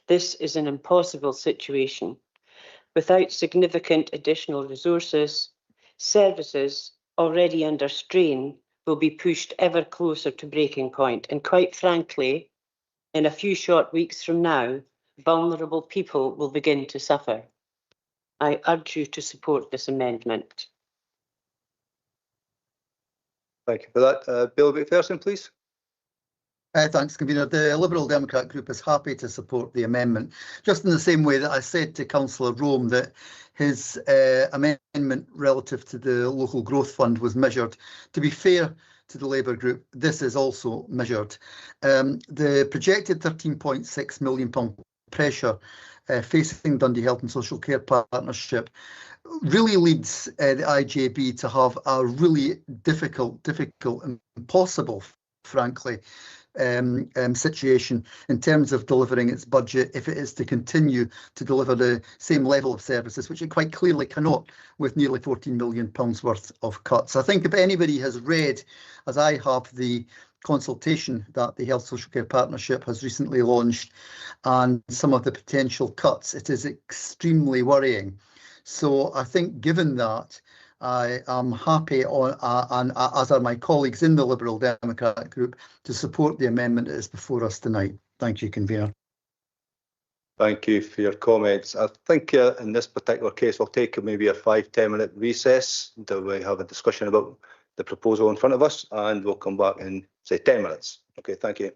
S8: This is an impossible situation. Without significant additional resources, services already under strain will be pushed ever closer to breaking point. And quite frankly, in a few short weeks from now, vulnerable people will begin to suffer. I urge you to support this amendment.
S19: Thank you for that. Bill McPherson, please.
S16: Thanks, Convener. The Liberal Democrat Group is happy to support the amendment, just in the same way that I said to Councillor Rome that his amendment relative to the Local Growth Fund was measured. To be fair to the Labour Group, this is also measured. The projected £13.6 million pressure facing Dundee Health and Social Care Partnership really leads the IJB to have a really difficult, impossible, frankly, situation in terms of delivering its budget if it is to continue to deliver the same level of services, which it quite clearly cannot with nearly £14 million worth of cuts. I think if anybody has read, as I have, the consultation that the Health Social Care Partnership has recently launched and some of the potential cuts, it is extremely worrying. So I think given that, I am happy, and as are my colleagues in the Liberal Democrat Group, to support the amendment that is before us tonight. Thank you, Convener.
S19: Thank you for your comments. I think in this particular case, we'll take maybe a 5-10 minute recess until we have a discussion about the proposal in front of us, and we'll come back in, say, 10 minutes. Okay, thank you.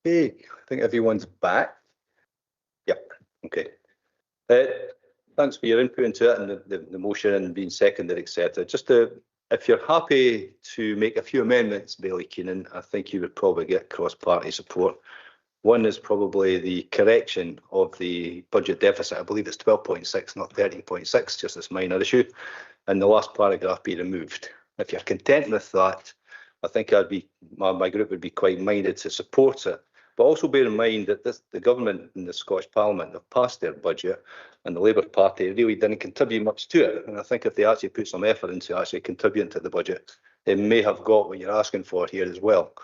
S19: Okay, I think everyone's back. Yep, okay. Thanks for your input into it and the motion and being seconded, etc. Just to, if you're happy to make a few amendments, Bailey Keenan, I think you would probably get cross-party support. One is probably the correction of the budget deficit. I believe it's 12.6, not 13.6, just this minor issue. And the last paragraph be removed. If you're content with that, I think my group would be quite minded to support it. But also bear in mind that the government and the Scottish Parliament have passed their budget, and the Labour Party really didn't contribute much to it. And I think if they actually put some effort into actually contributing to the budget, they may have got what you're asking for here as well.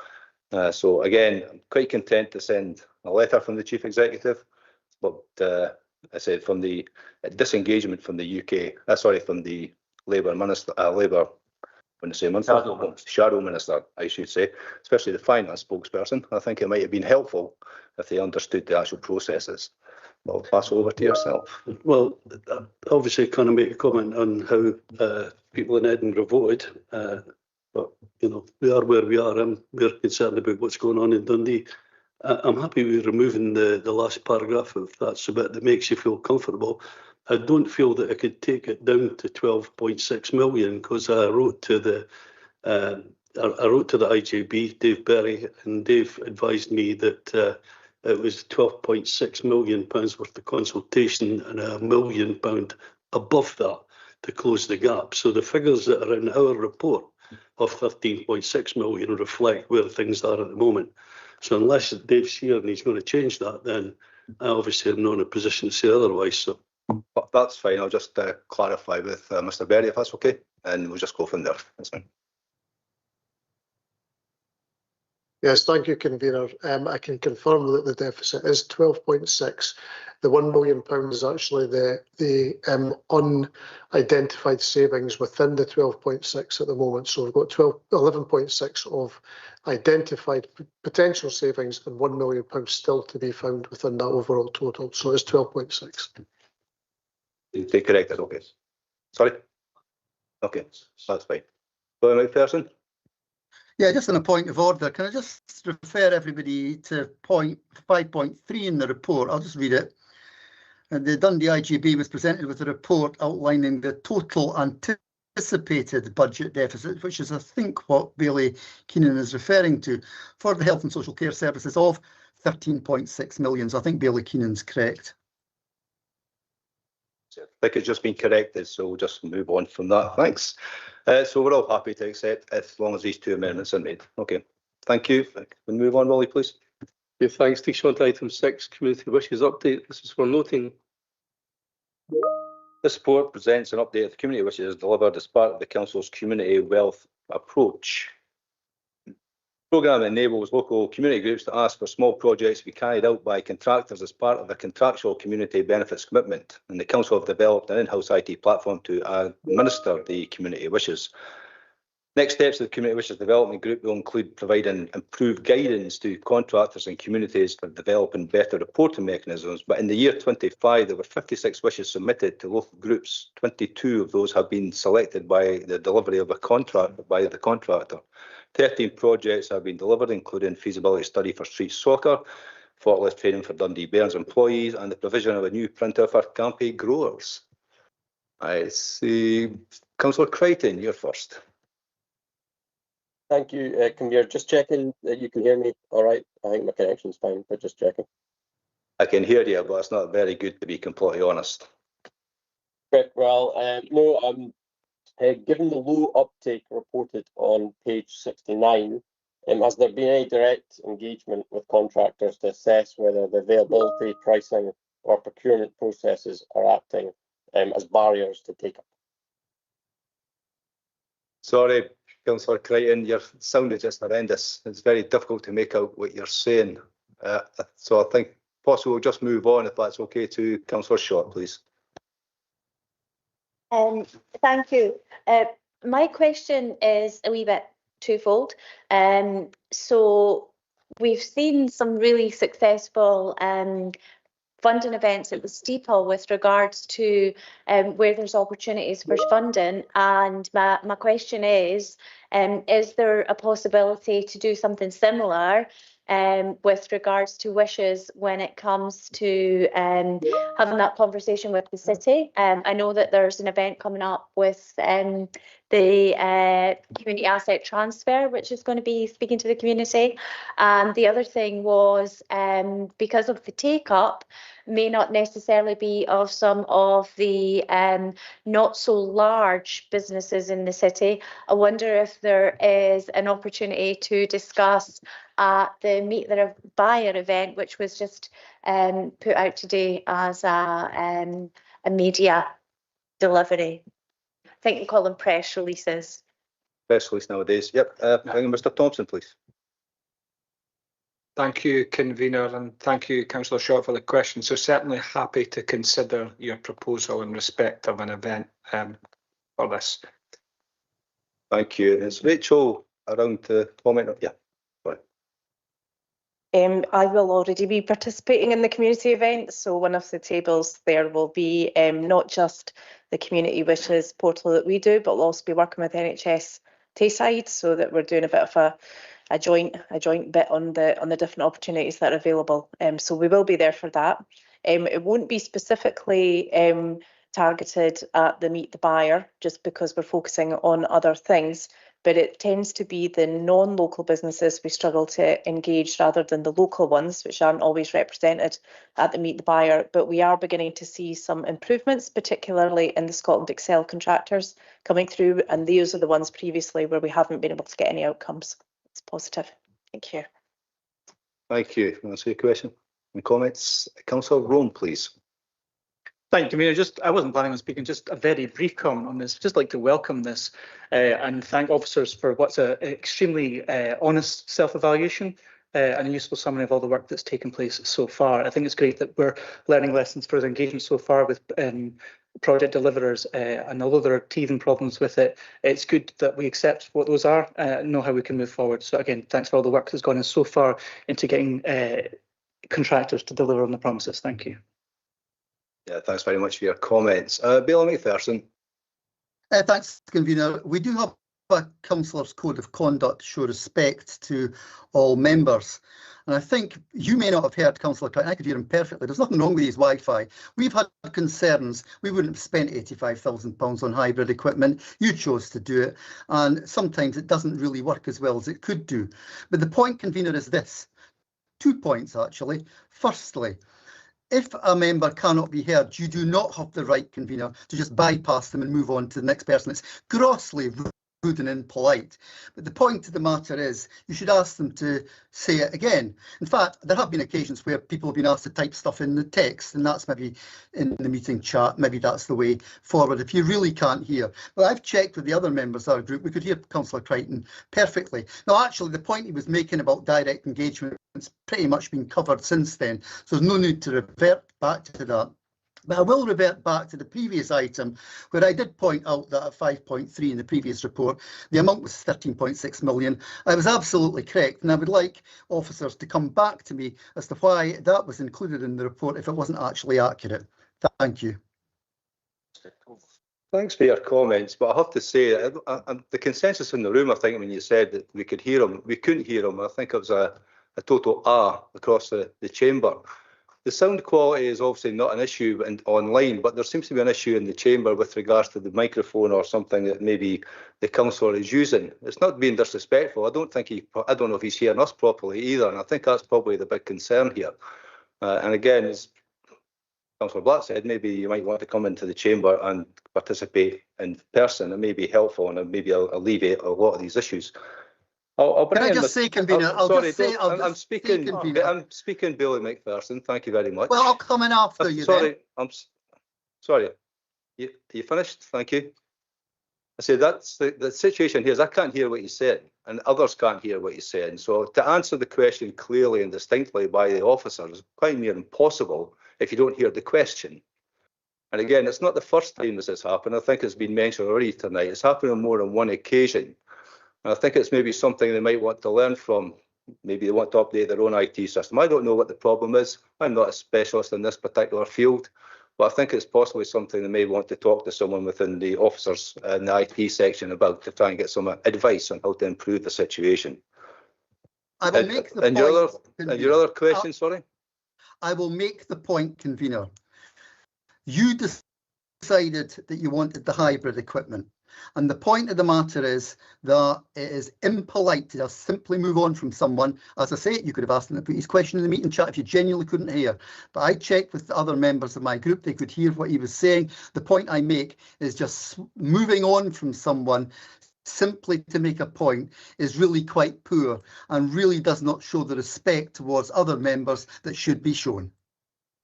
S19: So again, I'm quite content to send a letter from the Chief Executive, but I said from the disengagement from the UK, from the Labour Minister, Shadow Minister, I should say, especially the finance spokesperson. I think it might have been helpful if they understood the actual processes. I'll pass over to yourself.
S3: Well, obviously, kind of make a comment on how people in Edinburgh voted, but you know, we are where we are. We're concerned about what's going on in Dundee. I'm happy with removing the last paragraph if that's the bit that makes you feel comfortable. I don't feel that I could take it down to 12.6 million because I wrote to the IJB, Dave Berry, and Dave advised me that it was 12.6 million pounds worth of consultation and £1 million above that to close the gap. So the figures that are in our report of 13.6 million reflect where things are at the moment. So unless Dave's here and he's going to change that, then I obviously am not in a position to say otherwise. So
S19: that's fine. I'll just clarify with Mr. Berry if that's okay, and we'll just go from there. That's fine.
S4: Yes, thank you, Convener. I can confirm that the deficit is 12.6. The £1 million is actually the unidentified savings within the 12.6 at the moment. So we've got 11.6 of identified potential savings and £1 million still to be found within that overall total. So it's 12.6.
S19: They corrected, okay. Sorry? Okay, that's fine. William McPherson?
S16: Yeah, just on a point of order, can I just refer everybody to point 5.3 in the report? I'll just read it. And the Dundee IGB was presented with a report outlining the total anticipated budget deficit, which is, I think, what Bailey Keenan is referring to, for the health and social care services of 13.6 million. So I think Bailey Keenan's correct.
S19: I think it's just been corrected, so we'll just move on from that. Thanks. So we're all happy to accept as long as these two amendments are made. Okay, thank you. We'll move on, Willie, please.
S22: Yeah, thanks. Takes on to item 6, community wishes update. This is for noting.
S19: This report presents an update of the community wishes delivered as part of the Council's community wealth approach. The programme enables local community groups to ask for small projects to be carried out by contractors as part of a contractual community benefits commitment, and the Council have developed an in-house IT platform to administer the community wishes. Next steps of the Community Wishes Development Group will include providing improved guidance to contractors and communities for developing better reporting mechanisms. But in the year 25, there were 56 wishes submitted to local groups. 22 of those have been selected by the delivery of a contract by the contractor. 13 projects have been delivered, including feasibility study for street soccer, forklift training for Dundee Burns employees, and the provision of a new printer for Campi growers. I see Councillor Crichton, you're first.
S7: Thank you, Convener. Just checking that you can hear me all right. I think my connection's fine, but just checking.
S19: I can hear you, but it's not very good, to be completely honest.
S7: Right, well, no, given the low uptake reported on page 69, has there been any direct engagement with contractors to assess whether the availability, pricing or procurement processes are acting as barriers to take up?
S19: Sorry, Councillor Crichton, your sound is just horrendous. It's very difficult to make out what you're saying. So I think possibly we'll just move on, if that's okay, to Councillor Short, please.
S15: Thank you. My question is a wee bit twofold. So we've seen some really successful funding events at the steeple with regards to where there's opportunities for funding, and my question is there a possibility to do something similar with regards to wishes when it comes to having that conversation with the city. I know that there's an event coming up with the community asset transfer, which is going to be speaking to the community. And the other thing was, because of the take up, may not necessarily be of some of the not so large businesses in the city. I wonder if there is an opportunity to discuss at the Meet the Buyer event, which was just put out today as a media delivery. I think we call them press releases.
S19: Press release nowadays. Yep. Mr. Thompson, please.
S21: Thank you, convener, and thank you, Councillor Short, for the question. So certainly happy to consider your proposal in respect of an event for this.
S19: Thank you. Is Rachel around to comment? Yeah.
S9: I will already be participating in the community event, so one of the tables there will be not just the community wishes portal that we do, but we'll also be working with NHS Tayside, so that we're doing a bit of a joint bit on the different opportunities that are available. So we will be there for that. It won't be specifically targeted at the Meet the Buyer, just because we're focusing on other things, but it tends to be the non-local businesses we struggle to engage rather than the local ones, which aren't always represented at the Meet the Buyer. But we are beginning to see some improvements, particularly in the Scotland Excel contractors coming through, and those are the ones previously where we haven't been able to get any outcomes. It's positive. Thank you.
S19: Thank you. Can I ask you a question and comments? Councillor Rome, please.
S11: Thank you, Mayor. I wasn't planning on speaking, just a very brief comment on this. Just like to welcome this and thank officers for what's an extremely honest self-evaluation and a useful summary of all the work that's taken place so far. I think it's great that we're learning lessons for the engagement so far with project deliverers, and although there are teething problems with it, it's good that we accept what those are and know how we can move forward. So again, thanks for all the work that's gone in so far into getting contractors to deliver on the promises. Thank you.
S19: Yeah, thanks very much for your comments. Bill McPherson.
S16: Thanks, convener. We do have a councillor's code of conduct to show respect to all members. And I think you may not have heard Councillor Crichton. I could hear him perfectly. There's nothing wrong with his Wi-Fi. We've had concerns. We wouldn't have spent £85,000 on hybrid equipment. You chose to do it. And sometimes it doesn't really work as well as it could do. But the point, convener, is this. 2 points, actually. Firstly, if a member cannot be heard, you do not have the right, convener, to just bypass them and move on to the next person. It's grossly rude and impolite. But the point of the matter is, you should ask them to say it again. In fact, there have been occasions where people have been asked to type stuff in the text, and that's maybe in the meeting chat. Maybe that's the way forward if you really can't hear. But I've checked with the other members of our group. We could hear Councillor Crichton perfectly. Now, actually, the point he was making about direct engagement has pretty much been covered since then, so there's no need to revert back to that. But I will revert back to the previous item where I did point out that at 5.3 in the previous report, the amount was 13.6 million. I was absolutely correct, and I would like officers to come back to me as to why that was included in the report if it wasn't actually accurate. Thank you.
S19: Thanks for your comments, but I have to say, the consensus in the room, I think, when you said that we could hear him, we couldn't hear him. I think it was a total across the chamber. The sound quality is obviously not an issue online, but there seems to be an issue in the chamber with regards to the microphone or something that maybe the councillor is using. It's not being disrespectful. I don't know if he's hearing us properly either, and I think that's probably the big concern here. And again, as Councillor Black said, maybe you might want to come into the chamber and participate in person. It may be helpful and maybe alleviate a lot of these issues.
S16: Can I just say, convener?
S19: I'm speaking Billy McPherson. Thank you very much.
S16: Well, I'll come in after you.
S19: Sorry, I'm sorry. You finished? Thank you. I say that's the situation here is I can't hear what you said, and others can't hear what you said. And so to answer the question clearly and distinctly by the officer is quite near impossible if you don't hear the question. And again, it's not the first time this has happened. I think it's been mentioned already tonight. It's happened on more than one occasion. I think it's maybe something they might want to learn from. Maybe they want to update their own IT system. I don't know what the problem is. I'm not a specialist in this particular field, but I think it's possibly something they may want to talk to someone within the officers in the IT section about to try and get some advice on how to improve the situation.
S16: I will make the
S19: and
S16: point.
S19: Your other question, sorry?
S16: I will make the point, convener. You decided that you wanted the hybrid equipment. And the point of the matter is that it is impolite to just simply move on from someone. As I say, you could have asked him to put his question in the meeting chat if you genuinely couldn't hear. But I checked with the other members of my group, they could hear what he was saying. The point I make is just moving on from someone simply to make a point is really quite poor and really does not show the respect towards other members that should be shown.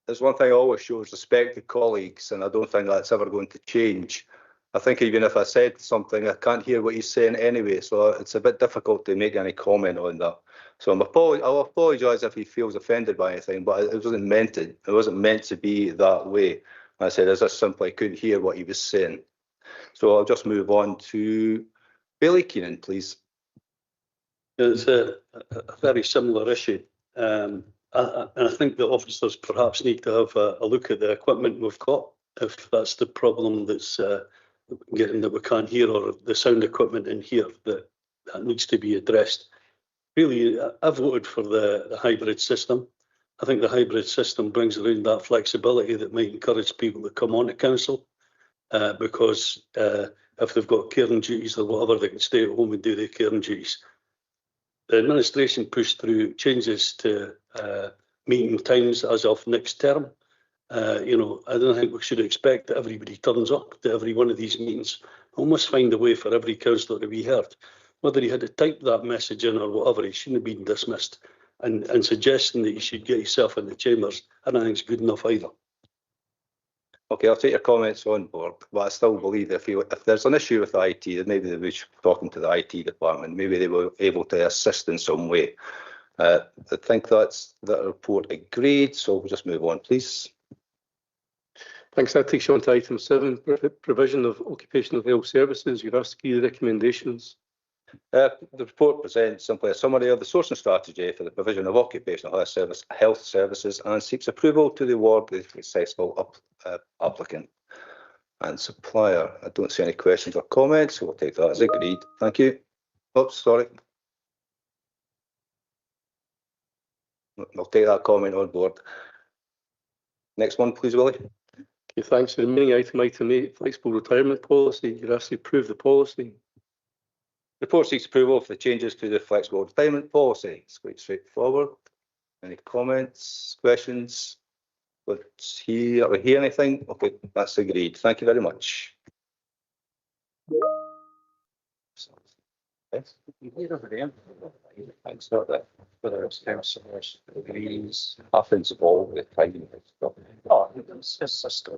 S19: There's one thing I always show is respect to colleagues, and I don't think that's ever going to change. I think even if I said something, I can't hear what he's saying anyway, so it's a bit difficult to make any comment on that. So I'll apologise if he feels offended by anything, but it wasn't meant to be that way. I said I just simply couldn't hear what he was saying. So I'll just move on to Bailey Keenan, please.
S3: It's a very similar issue. And I think the officers perhaps need to have a look at the equipment we've got, if that's the problem that's getting that we can't hear, or the sound equipment in here that needs to be addressed. Really, I voted for the hybrid system. I think the hybrid system brings around that flexibility that might encourage people to come on to council, because if they've got caring duties or whatever, they can stay at home and do their caring duties. The administration pushed through changes to meeting times as of next term. You know, I don't think we should expect that everybody turns up to every one of these meetings. We must find a way for every councillor to be heard. Whether he had to type that message in or whatever, he shouldn't have been dismissed. And suggesting that you should get yourself in the chambers, I don't think it's good enough either.
S19: Okay, I'll take your comments on board, but I still believe that if there's an issue with IT, then maybe they should be talking to the IT department. Maybe they were able to assist in some way. I think that's that report agreed, so we'll just move on, please.
S22: Thanks. That takes you on to item 7, provision of occupational health services. You're asked to give the recommendations.
S19: The report presents simply a summary of the sourcing strategy for the provision of occupational health services and seeks approval to the award the successful applicant and supplier. I don't see any questions or comments, so we'll take that as agreed. Thank you. Oops, sorry. I'll take that comment on board. Next one, please, Willie.
S22: Okay, thanks. The remaining item 8, flexible retirement policy. You're asked to approve the policy.
S19: The report seeks approval for the changes to the flexible retirement policy. It's quite straightforward. Any comments, questions? Let's hear anything? Okay, that's agreed. Thank you very much. Yes. Thanks for that. Whether it's councillors, agrees, happens all the time. Oh, it's just